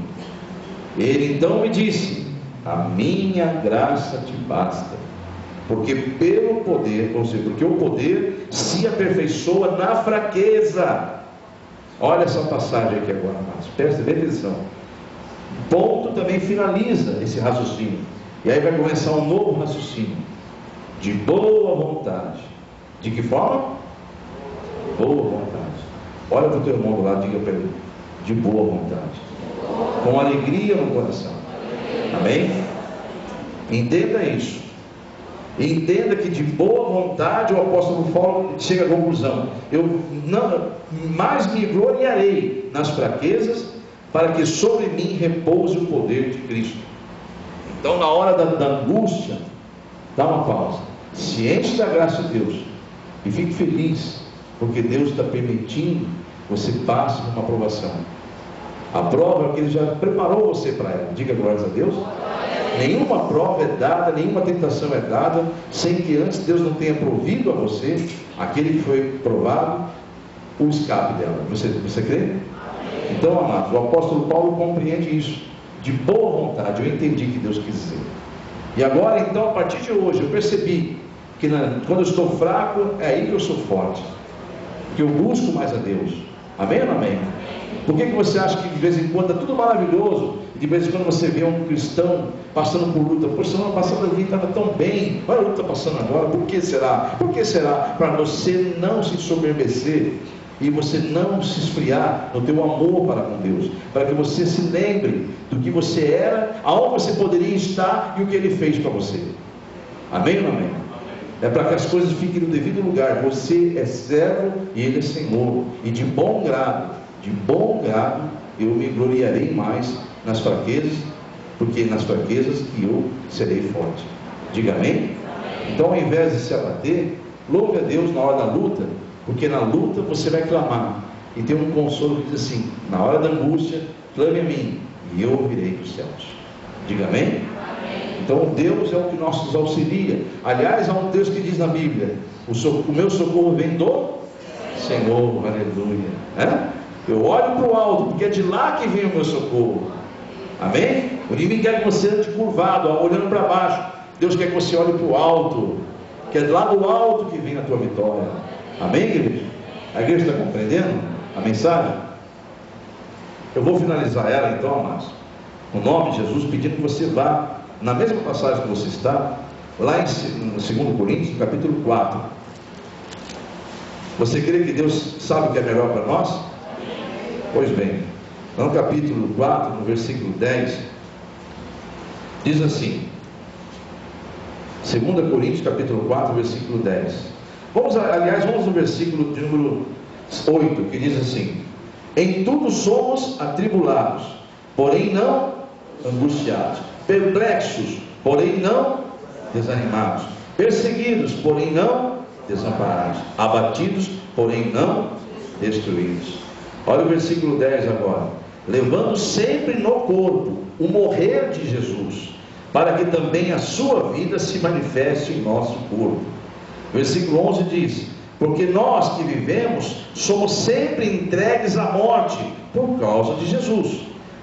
Ele então me disse: a minha graça te basta, porque pelo poder, ou seja, porque o poder se aperfeiçoa na fraqueza. Olha essa passagem aqui agora, mas presta bem atenção. Ponto também finaliza esse raciocínio, e aí vai começar um novo raciocínio. De boa vontade. De que forma? Boa vontade. Olha para o teu irmão do lado, diga para ele: de boa vontade, com alegria no coração. Amém? Entenda isso. Entenda que de boa vontade o apóstolo Paulo chega à conclusão: eu não mais me gloriarei nas fraquezas, para que sobre mim repouse o poder de Cristo. Então, na hora da angústia, dá uma pausa, se enche da graça de Deus e fique feliz, porque Deus está permitindo você passe por uma provação. A prova é que Ele já preparou você para ela. Diga glórias a Deus. Nenhuma prova é dada, nenhuma tentação é dada sem que antes Deus não tenha provido a você, aquele que foi provado, o escape dela. Você crê? Então, amados, o apóstolo Paulo compreende isso, de boa vontade. Eu entendi o que Deus quis dizer. E agora, então, a partir de hoje, eu percebi que quando eu estou fraco, é aí que eu sou forte, que eu busco mais a Deus. Amém ou não amém? Por que você acha que de vez em quando está tudo maravilhoso, e de vez em quando você vê um cristão passando por luta? Poxa, semana passada eu vi que estava tão bem, olha a luta passando agora. Por que será? Por que será? Para você não se soberbecer e você não se esfriar no teu amor para com Deus, para que você se lembre do que você era, aonde você poderia estar e o que Ele fez para você. Amém ou não amém? É para que as coisas fiquem no devido lugar. Você é servo e Ele é Senhor, e de bom grado eu me gloriarei mais nas fraquezas, porque nas fraquezas que eu serei forte. Diga amém? Então, ao invés de se abater, louve a Deus na hora da luta, porque na luta você vai clamar, e tem um consolo que diz assim: na hora da angústia, clame a mim, e eu ouvirei dos céus. Diga amém? Então Deus é o que nos auxilia. Aliás, há um Deus que diz na Bíblia: o meu socorro vem do Senhor. Aleluia. Eu olho para o alto, porque é de lá que vem o meu socorro. Amém? O inimigo quer que você ande curvado, olhando para baixo. Deus quer que você olhe para o alto, que é lá do alto que vem a tua vitória. Amém, igreja? A igreja está compreendendo a mensagem? Eu vou finalizar ela então, amados, no nome de Jesus, pedindo que você vá na mesma passagem que você está, lá em 2 Coríntios, capítulo 4. Você crê que Deus sabe o que é melhor para nós? Pois bem, no capítulo 4, no versículo 10, diz assim, 2 Coríntios, capítulo 4, versículo 10. Vamos no versículo de número 8, que diz assim: em tudo somos atribulados, porém não angustiados, perplexos, porém não desanimados, perseguidos, porém não desamparados, abatidos, porém não destruídos. Olha o versículo 10 agora: levando sempre no corpo o morrer de Jesus, para que também a sua vida se manifeste em nosso corpo. Versículo 11 diz: porque nós que vivemos somos sempre entregues à morte por causa de Jesus,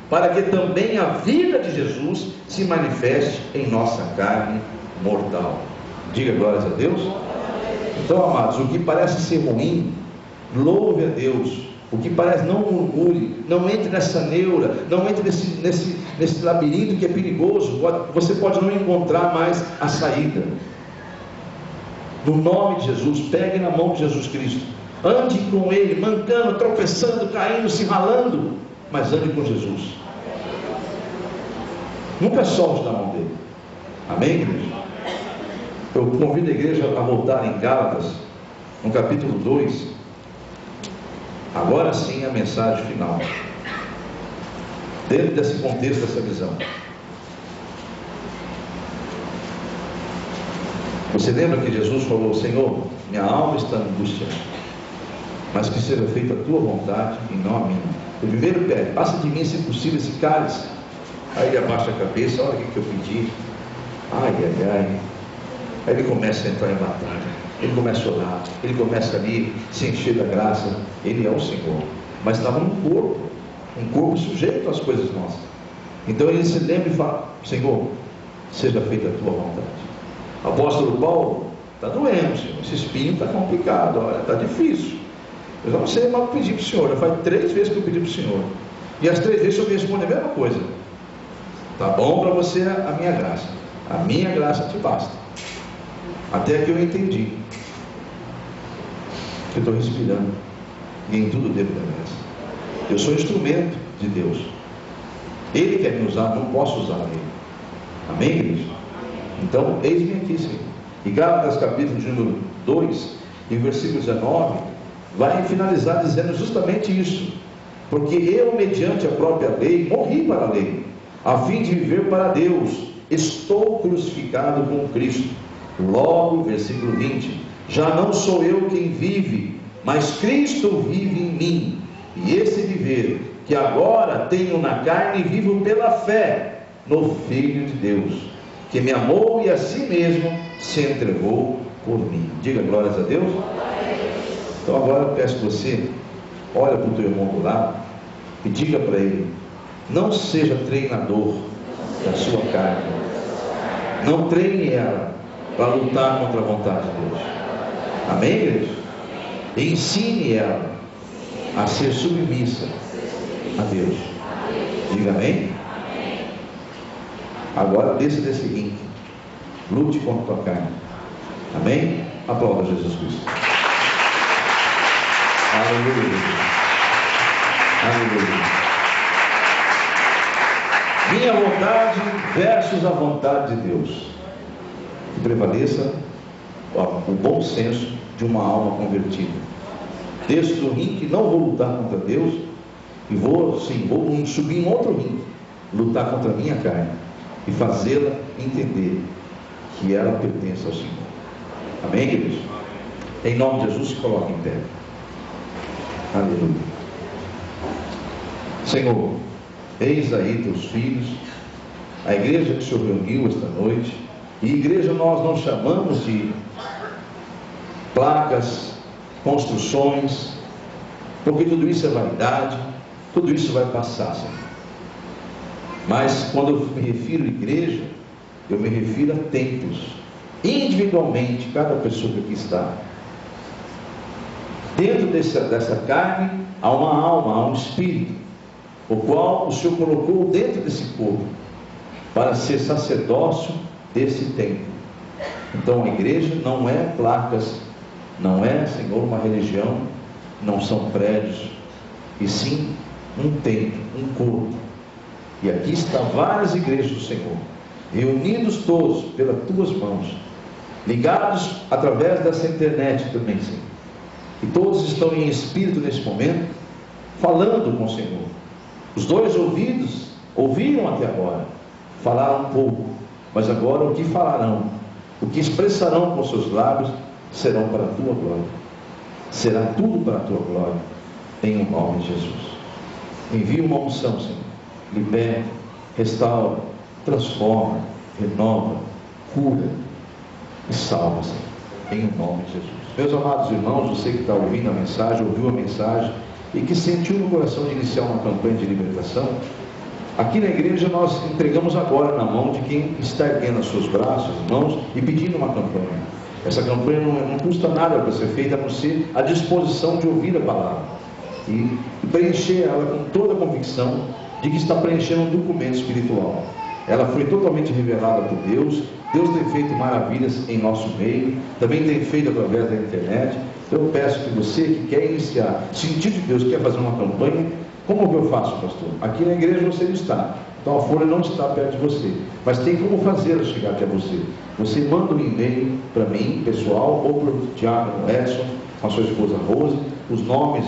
para que também a vida de Jesus se manifeste em nossa carne mortal. Diga glórias a Deus. Então, amados, o que parece ser ruim, louve a Deus. O que parece, não murmure, não entre nessa neura, não entre nesse labirinto que é perigoso. Você pode não encontrar mais a saída. No nome de Jesus, pegue na mão de Jesus Cristo, ande com Ele, mancando, tropeçando, caindo, se ralando, mas ande com Jesus. Nunca solte da mão dele. Amém, igreja? Eu convido a igreja a voltar em Gálatas, no capítulo 2. Agora sim a mensagem final, dentro desse contexto, dessa visão. Você lembra que Jesus falou: Senhor, minha alma está angustiada, mas que seja feita a tua vontade e não a minha. O primeiro pede: passa de mim, se possível, esse cálice. Aí ele abaixa a cabeça: olha o que eu pedi. Ai, ai, ai. Aí ele começa a entrar em batalha, ele começa a orar, ele começa ali se encher da graça. Ele é o Senhor, mas estava num corpo, um corpo sujeito às coisas nossas. Então ele se lembra e fala: Senhor, seja feita a tua vontade. O apóstolo Paulo: está doendo, Senhor, esse espinho está complicado, olha, está difícil. Eu já não sei mais o que pedir para o Senhor. Já faz 3 vezes que eu pedi para o Senhor, e as 3 vezes o Senhor me responde a mesma coisa: está bom para você a minha graça, a minha graça te basta. Até que eu entendi que eu estou respirando, e em tudo devo dar graça. Eu sou instrumento de Deus, Ele quer me usar, não posso usar Ele. Amém, igreja? Então, eis-me aqui, Senhor. E Gálatas capítulo de número 2, em versículo 19, vai finalizar dizendo justamente isso: porque eu, mediante a própria lei, morri para a lei, a fim de viver para Deus. Estou crucificado com Cristo. Logo, versículo 20: já não sou eu quem vive, mas Cristo vive em mim. E esse viver que agora tenho na carne, vivo pela fé no Filho de Deus, que me amou e a si mesmo se entregou por mim. Diga glórias a Deus. Então agora eu peço que você olhe para o teu irmão do lado e diga para ele: não seja treinador da sua carne, não treine ela para lutar contra a vontade de Deus. Amém, igreja? E ensine ela a ser submissa a Deus. Diga amém. Agora decida o seguinte: lute contra a tua carne. Amém? Aplauda Jesus Cristo. Aleluia. Aleluia. Minha vontade versus a vontade de Deus. Que prevaleça o bom senso de uma alma convertida. Desço do ringue, não vou lutar contra Deus, e vou subir em outro ringue, lutar contra a minha carne e fazê-la entender que ela pertence ao Senhor. Amém, queridos? Em nome de Jesus, se coloque em pé. Aleluia. Senhor, eis aí teus filhos, a igreja que o Senhor reuniu esta noite. E igreja nós não chamamos de placas, construções, porque tudo isso é vaidade, tudo isso vai passar, Senhor. Mas quando eu me refiro à igreja, eu me refiro a templos, individualmente, cada pessoa que aqui está. Dentro dessa carne há uma alma, há um espírito, o qual o Senhor colocou dentro desse corpo, para ser sacerdócio desse templo. Então a igreja não é placas, não é, Senhor, uma religião, não são prédios, e sim um templo, um corpo. E aqui estão várias igrejas do Senhor, reunidos todos pelas tuas mãos, ligados através dessa internet também, Senhor. E todos estão em espírito nesse momento, falando com o Senhor. Os dois ouvidos ouviram até agora, falaram um pouco, mas agora o que falarão, o que expressarão com seus lábios, serão para a tua glória. Será tudo para a tua glória, em o nome de Jesus. Envia uma unção, Senhor. Liberta, restaura, transforma, renova, cura e salva, Senhor, em o nome de Jesus. Meus amados irmãos, você que está ouvindo a mensagem, ouviu a mensagem e que sentiu no coração de iniciar uma campanha de libertação, aqui na igreja nós entregamos agora na mão de quem está erguendo os seus braços, mãos e pedindo uma campanha. Essa campanha não custa nada para ser feita, a não ser a disposição de ouvir a palavra e preencher ela com toda a convicção de que está preenchendo um documento espiritual. Ela foi totalmente revelada por Deus. Deus tem feito maravilhas em nosso meio, também tem feito através da internet. Então eu peço que você que quer iniciar, sentir de Deus, quer fazer uma campanha, como que eu faço, pastor? Aqui na igreja você não está, então a folha não está perto de você, mas tem como fazê-la chegar até você. Você manda um e-mail para mim, pessoal, ou para o diácono Edson, com a sua esposa Rose, os nomes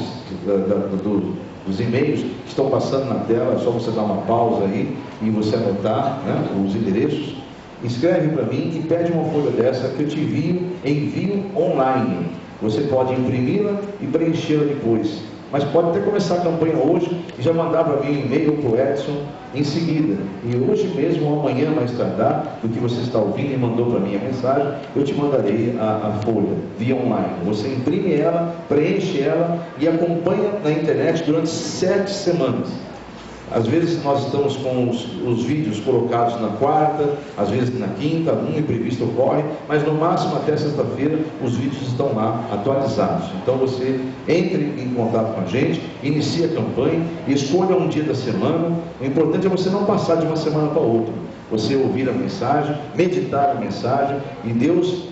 dos e-mails que estão passando na tela, é só você dar uma pausa aí e você anotar, né, os endereços. Escreve para mim e pede uma folha dessa que eu te envio online. Você pode imprimi-la e preenchê-la depois, mas pode até começar a campanha hoje e já mandar para mim um e-mail para o Edson em seguida, e hoje mesmo ou amanhã mais tardar do que você está ouvindo e mandou para mim a mensagem, eu te mandarei a folha via online. Você imprime ela, preenche ela e acompanha na internet durante 7 semanas. Às vezes nós estamos com os vídeos colocados na quarta, às vezes na quinta, algum imprevisto ocorre, mas no máximo até sexta-feira os vídeos estão lá atualizados. Então você entre em contato com a gente, inicie a campanha, escolha um dia da semana. O importante é você não passar de uma semana para outra. Você ouvir a mensagem, meditar a mensagem, e Deus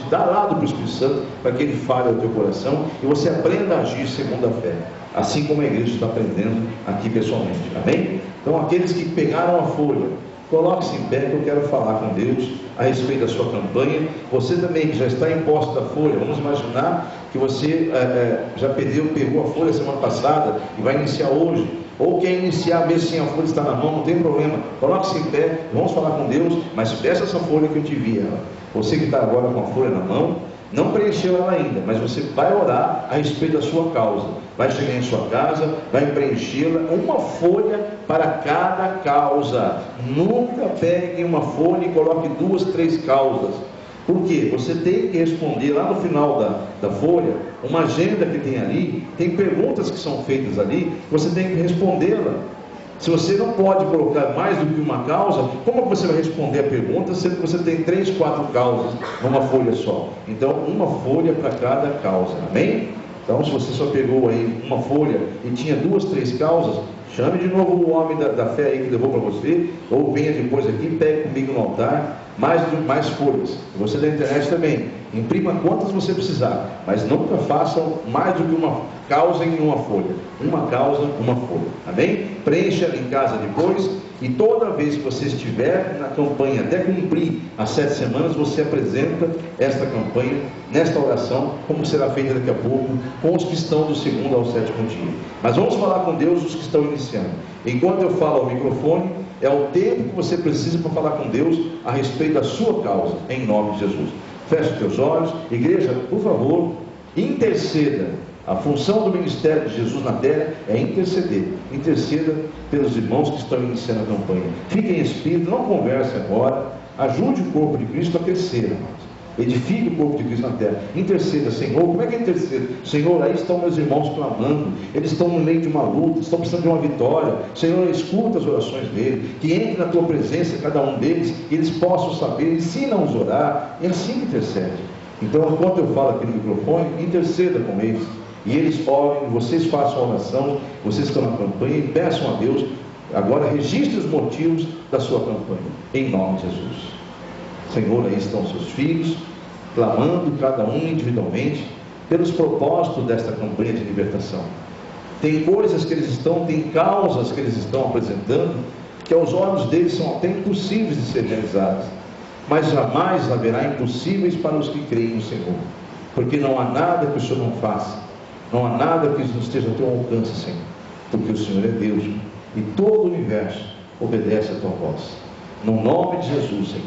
dá lado para o Espírito Santo para que Ele fale ao teu coração e você aprenda a agir segundo a fé, assim como a igreja está aprendendo aqui pessoalmente. Amém? Então aqueles que pegaram a folha, coloque-se em pé que eu quero falar com Deus a respeito da sua campanha. Você também que já está em posse da folha, vamos imaginar que você já pegou a folha semana passada e vai iniciar hoje, ou quer iniciar mesmo sem a folha estar na mão, não tem problema, coloque-se em pé, vamos falar com Deus, mas peça essa folha que eu te envio. Você que está agora com a folha na mão, não preencheu ela ainda, mas você vai orar a respeito da sua causa, vai chegar em sua casa, vai preenchê-la, uma folha para cada causa. Nunca pegue uma folha e coloque 2, 3 causas. Por quê? Você tem que responder lá no final da folha, uma agenda que tem ali, tem perguntas que são feitas ali, você tem que respondê-la. Se você não pode colocar mais do que uma causa, como você vai responder a pergunta, sendo que você tem 3, 4 causas numa folha só? Então, uma folha para cada causa, amém? Então, se você só pegou aí uma folha e tinha 2, 3 causas, chame de novo o homem da fé aí que levou para você, ou venha depois aqui, pegue comigo no altar, mais folhas. Você da internet também, imprima quantas você precisar, mas nunca façam mais do que uma causa em uma folha. Uma causa, uma folha, amém? Preencha em casa depois, e toda vez que você estiver na campanha, até cumprir as 7 semanas, você apresenta esta campanha, nesta oração, como será feita daqui a pouco, com os que estão do 2º ao 7º dia. Mas vamos falar com Deus, os que estão iniciando. Enquanto eu falo ao microfone, é o tempo que você precisa para falar com Deus a respeito da sua causa, em nome de Jesus. Feche os teus olhos, igreja, por favor, interceda. A função do ministério de Jesus na terra é interceder. Interceda pelos irmãos que estão iniciando a campanha. Fique em espírito, não converse agora. Ajude o corpo de Cristo a crescer, irmãos. Edifique o corpo de Cristo na terra. Interceda, Senhor. Como é que é interceder? Senhor, aí estão meus irmãos clamando. Eles estão no meio de uma luta, estão precisando de uma vitória. Senhor, escuta as orações deles. Que entre na tua presença cada um deles, e eles possam saber, e se não os orar, é assim que intercede. Então, enquanto eu falo aqui no microfone, interceda com eles. E eles orem, vocês façam a oração, vocês estão na campanha, e peçam a Deus. Agora registre os motivos da sua campanha, em nome de Jesus. Senhor, aí estão seus filhos, clamando cada um individualmente, pelos propósitos desta campanha de libertação. Tem coisas que eles estão, tem causas que eles estão apresentando, que aos olhos deles são até impossíveis de ser realizadas, mas jamais haverá impossíveis para os que creem no Senhor, porque não há nada que o Senhor não faça. Não há nada que não esteja ao teu alcance, Senhor, porque o Senhor é Deus, e todo o universo obedece a tua voz. No nome de Jesus, Senhor,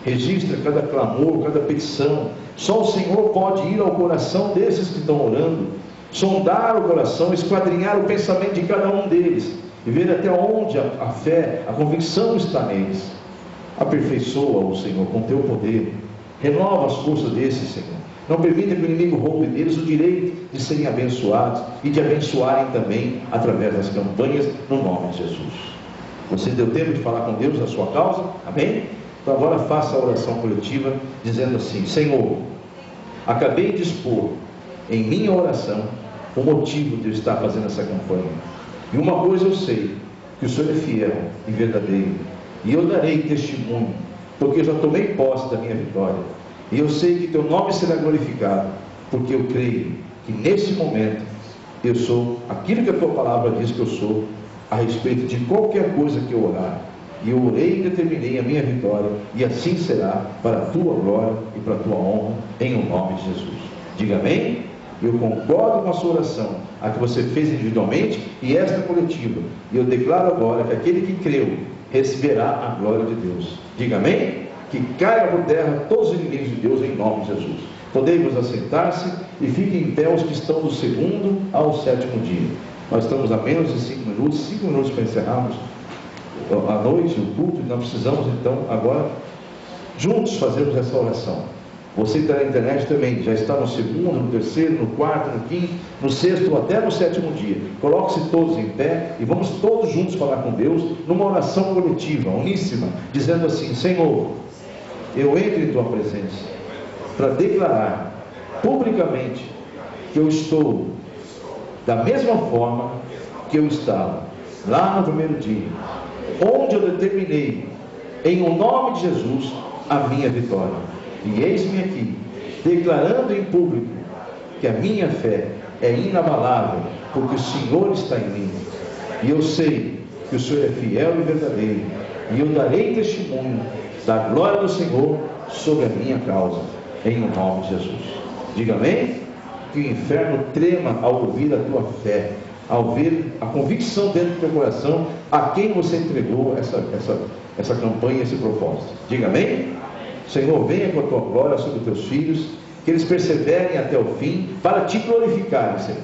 registra cada clamor, cada petição. Só o Senhor pode ir ao coração desses que estão orando, sondar o coração, esquadrinhar o pensamento de cada um deles, e ver até onde a fé, a convicção está neles. Aperfeiçoa-o, Senhor, com teu poder. Renova as forças desses, Senhor. Não permita que o inimigo roube deles o direito de serem abençoados e de abençoarem também através das campanhas, no nome de Jesus. Você deu tempo de falar com Deus na sua causa? Amém? Então agora faça a oração coletiva dizendo assim: Senhor, acabei de expor em minha oração o motivo de eu estar fazendo essa campanha. E uma coisa eu sei, que o Senhor é fiel e verdadeiro, e eu darei testemunho, porque eu já tomei posse da minha vitória. E eu sei que teu nome será glorificado, porque eu creio que nesse momento eu sou aquilo que a tua palavra diz que eu sou, a respeito de qualquer coisa que eu orar. E eu orei e determinei a minha vitória, e assim será para a tua glória e para a tua honra, em o nome de Jesus. Diga amém? Eu concordo com a sua oração, a que você fez individualmente e esta coletiva. E eu declaro agora que aquele que creu receberá a glória de Deus. Diga amém? Que caia por terra todos os inimigos de Deus, em nome de Jesus. Podemos assentar-se e fiquem em pé os que estão do 2º ao 7º dia. Nós estamos a menos de 5 minutos, 5 minutos para encerrarmos a noite, o culto, e nós precisamos então agora juntos fazermos essa oração. Você que está na internet também, já está no 2º, no 3º, no 4º, no 5º, no 6º ou até no 7º dia. Coloque-se todos em pé e vamos todos juntos falar com Deus numa oração coletiva, uníssima, dizendo assim: Senhor, eu entro em tua presença para declarar publicamente que eu estou da mesma forma que eu estava lá no primeiro dia, onde eu determinei em o nome de Jesus a minha vitória. E eis-me aqui, declarando em público que a minha fé é inabalável, porque o Senhor está em mim, e eu sei que o Senhor é fiel e verdadeiro, e eu darei testemunho da glória do Senhor sobre a minha causa, em o nome de Jesus. Diga amém? Que o inferno trema ao ouvir a tua fé, ao ver a convicção dentro do teu coração a quem você entregou essa campanha, esse propósito. Diga amém? Senhor, venha com a tua glória sobre os teus filhos, que eles perseverem até o fim, para te glorificarem, Senhor.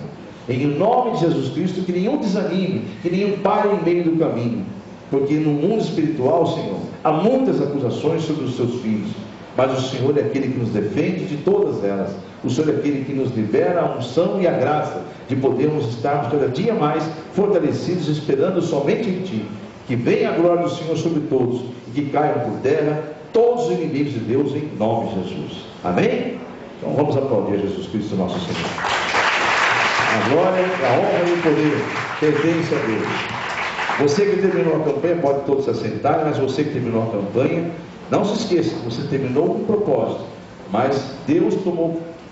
Em nome de Jesus Cristo, que nenhum desanime, que nenhum pare em meio do caminho, porque no mundo espiritual, Senhor, há muitas acusações sobre os teus filhos, mas o Senhor é aquele que nos defende de todas elas. O Senhor é aquele que nos libera a unção e a graça de podermos estarmos cada dia mais fortalecidos, esperando somente em Ti. Que venha a glória do Senhor sobre todos e que caiam por terra todos os inimigos de Deus, em nome de Jesus. Amém? Então vamos aplaudir a Jesus Cristo, nosso Senhor. A glória, a honra e o poder pertencem a Deus. Você que terminou a campanha, pode todos se assentar, mas você que terminou a campanha, não se esqueça que você terminou com um propósito, mas Deus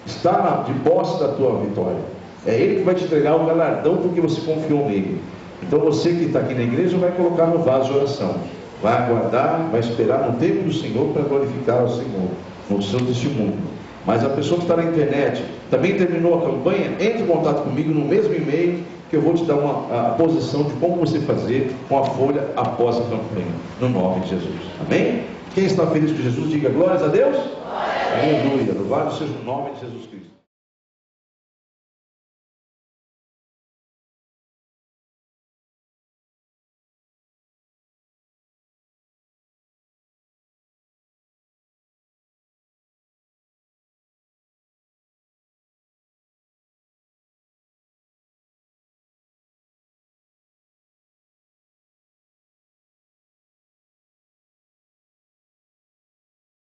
está de posse da tua vitória. É Ele que vai te entregar o galardão porque você confiou nele. Então você que está aqui na igreja vai colocar no vaso de oração, vai aguardar, vai esperar no tempo do Senhor para glorificar ao Senhor no seu testemunho. Mas a pessoa que está na internet também terminou a campanha, entre em contato comigo no mesmo e-mail, que eu vou te dar a posição de como você fazer com a folha após a campanha, no nome de Jesus. Amém? Quem está feliz com Jesus, diga glórias a Deus. Aleluia. Louvado seja o nome de Jesus Cristo.